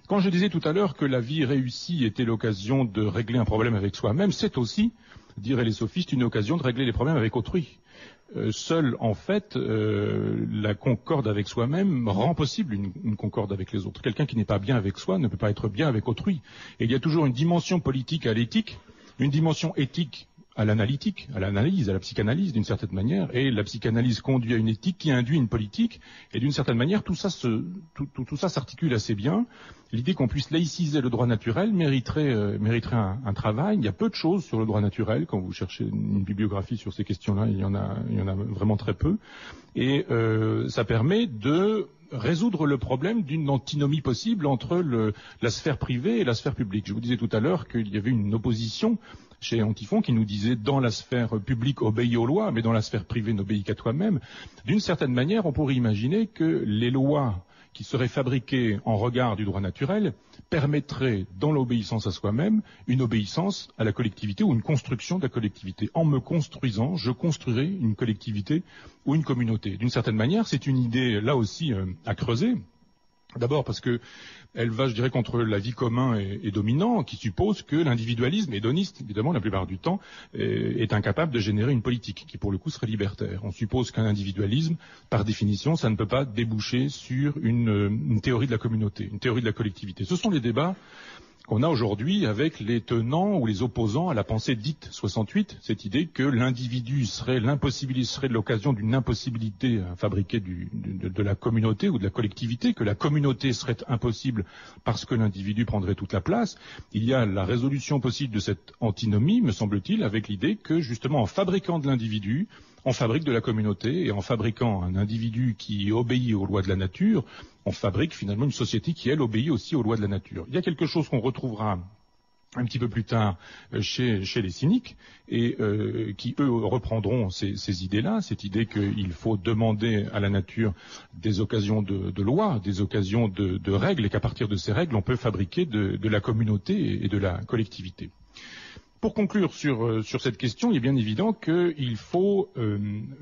Quand je disais tout à l'heure que la vie réussie était l'occasion de régler un problème avec soi-même, c'est aussi, diraient les sophistes, une occasion de régler les problèmes avec autrui. Seule, en fait, la concorde avec soi-même rend possible une concorde avec les autres. Quelqu'un qui n'est pas bien avec soi ne peut pas être bien avec autrui. Et il y a toujours une dimension politique à l'éthique, une dimension éthique à l'analytique, à l'analyse, à la psychanalyse d'une certaine manière, et la psychanalyse conduit à une éthique qui induit une politique, et d'une certaine manière tout ça s'articule assez bien. L'idée qu'on puisse laïciser le droit naturel mériterait un travail. Il y a peu de choses sur le droit naturel. Quand vous cherchez une bibliographie sur ces questions-là, il y en a vraiment très peu, et ça permet de résoudre le problème d'une antinomie possible entre la sphère privée et la sphère publique. Je vous disais tout à l'heure qu'il y avait une opposition chez Antiphon qui nous disait dans la sphère publique obéis aux lois, mais dans la sphère privée n'obéis qu'à toi-même. D'une certaine manière, on pourrait imaginer que les lois qui seraient fabriquées en regard du droit naturel permettraient, dans l'obéissance à soi-même, une obéissance à la collectivité ou une construction de la collectivité. En me construisant, je construirai une collectivité ou une communauté. D'une certaine manière, c'est une idée, là aussi, à creuser. D'abord parce que elle va, je dirais, contre l'avis commun et dominant, qui suppose que l'individualisme hédoniste, évidemment, la plupart du temps, est incapable de générer une politique, qui pour le coup serait libertaire. On suppose qu'un individualisme, par définition, ça ne peut pas déboucher sur une théorie de la communauté, une théorie de la collectivité. Ce sont les débats qu'on a aujourd'hui avec les tenants ou les opposants à la pensée dite 68, cette idée que l'individu serait l'occasion d'une impossibilité à fabriquer de la communauté ou de la collectivité, que la communauté serait impossible parce que l'individu prendrait toute la place. Il y a la résolution possible de cette antinomie, me semble-t-il, avec l'idée que justement en fabriquant de l'individu, on fabrique de la communauté, et en fabriquant un individu qui obéit aux lois de la nature, on fabrique finalement une société qui, elle, obéit aussi aux lois de la nature. Il y a quelque chose qu'on retrouvera un petit peu plus tard chez les cyniques, et qui, eux, reprendront ces idées-là, cette idée qu'il faut demander à la nature des occasions de lois, des occasions de règles, et qu'à partir de ces règles, on peut fabriquer de la communauté et de la collectivité. Pour conclure sur cette question, il est bien évident qu'il faut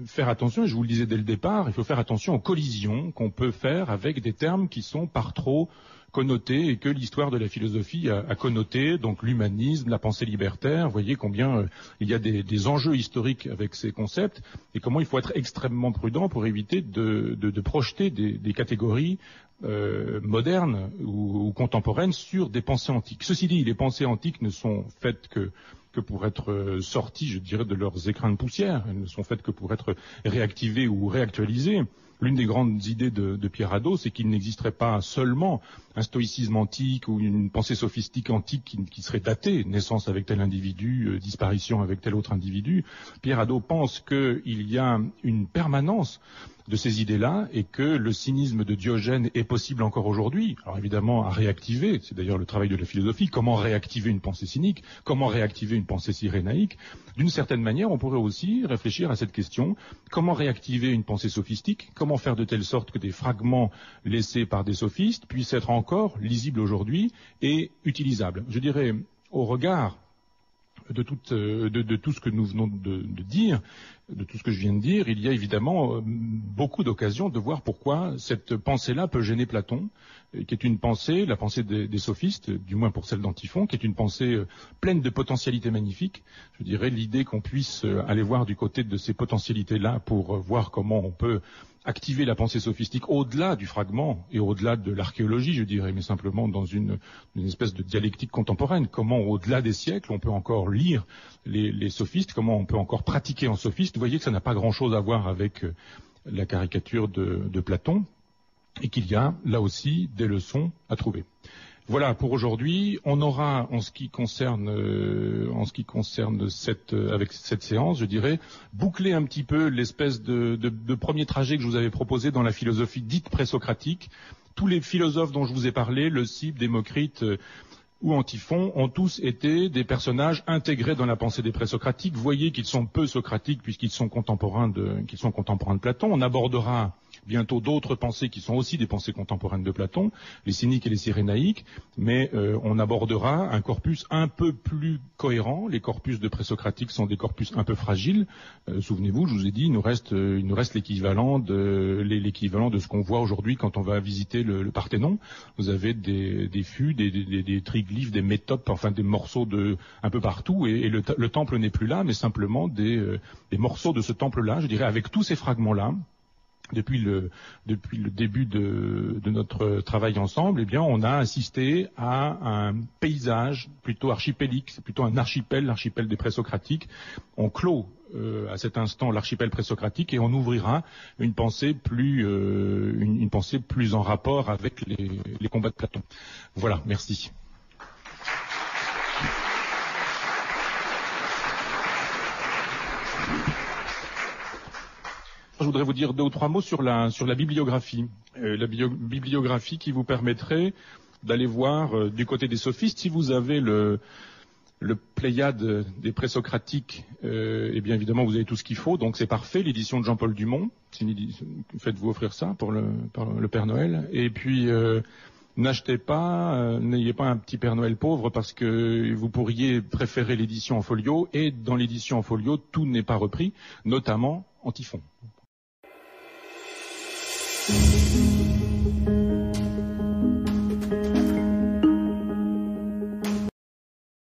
faire attention, et je vous le disais dès le départ, il faut faire attention aux collisions qu'on peut faire avec des termes qui sont par trop connoté et que l'histoire de la philosophie a connoté, donc l'humanisme, la pensée libertaire. Vous voyez combien il y a des enjeux historiques avec ces concepts et comment il faut être extrêmement prudent pour éviter de projeter des catégories modernes ou contemporaines sur des pensées antiques. Ceci dit, les pensées antiques ne sont faites que pour être sorties, je dirais, de leurs écrins de poussière. Elles ne sont faites que pour être réactivées ou réactualisées. L'une des grandes idées de Pierre Hadot, c'est qu'il n'existerait pas seulement un stoïcisme antique ou une pensée sophistique antique qui serait datée, naissance avec tel individu, disparition avec tel autre individu. Pierre Hadot pense qu'il y a une permanence de ces idées-là et que le cynisme de Diogène est possible encore aujourd'hui. Alors évidemment à réactiver, c'est d'ailleurs le travail de la philosophie, comment réactiver une pensée cynique, comment réactiver une pensée cyrénaïque. D'une certaine manière, on pourrait aussi réfléchir à cette question, comment réactiver une pensée sophistique, comment faire de telle sorte que des fragments laissés par des sophistes puissent être encore lisibles aujourd'hui et utilisables. Je dirais, au regard de tout ce que nous venons de dire, de tout ce que je viens de dire, il y a évidemment beaucoup d'occasions de voir pourquoi cette pensée-là peut gêner Platon, qui est une pensée, la pensée des sophistes, du moins pour celle d'Antiphon, qui est une pensée pleine de potentialités magnifiques. Je dirais l'idée qu'on puisse aller voir du côté de ces potentialités-là pour voir comment on peut activer la pensée sophistique au-delà du fragment et au-delà de l'archéologie, je dirais, mais simplement dans une espèce de dialectique contemporaine. Comment, au-delà des siècles, on peut encore lire les sophistes, comment on peut encore pratiquer en sophiste. Vous voyez que ça n'a pas grand-chose à voir avec la caricature de Platon et qu'il y a, là aussi, des leçons à trouver. Voilà pour aujourd'hui. On aura, en ce qui concerne avec cette séance, je dirais, boucler un petit peu l'espèce de premier trajet que je vous avais proposé dans la philosophie dite présocratique. Tous les philosophes dont je vous ai parlé, Leucippe, Démocrite ou Antiphon, ont tous été des personnages intégrés dans la pensée des présocratiques. Vous voyez qu'ils sont peu socratiques puisqu'ils sont contemporains de Platon. On abordera bientôt d'autres pensées qui sont aussi des pensées contemporaines de Platon, les cyniques et les cyrénaïques, mais on abordera un corpus un peu plus cohérent. Les corpus de présocratiques sont des corpus un peu fragiles. Souvenez-vous, je vous ai dit, il nous reste l'équivalent de ce qu'on voit aujourd'hui quand on va visiter le Parthénon. Vous avez des fûts, des triglyphes, des métopes, enfin des morceaux un peu partout, et le temple n'est plus là, mais simplement des morceaux de ce temple-là, je dirais, avec tous ces fragments-là. Depuis le début de notre travail ensemble, eh bien, on a assisté à un paysage plutôt archipélique, c'est plutôt un archipel, l'archipel des présocratiques. On clôt à cet instant l'archipel présocratique et on ouvrira une pensée plus en rapport avec les combats de Platon. Voilà, merci. Je voudrais vous dire 2 ou 3 mots sur la bibliographie. La bibliographie qui vous permettrait d'aller voir du côté des sophistes. Si vous avez le Pléiade des présocratiques, eh bien évidemment vous avez tout ce qu'il faut, donc c'est parfait. L'édition de Jean-Paul Dumont, faites-vous offrir ça par le Père Noël. Et puis n'achetez pas, n'ayez pas un petit Père Noël pauvre parce que vous pourriez préférer l'édition en folio, et dans l'édition en folio tout n'est pas repris, notamment Antiphon.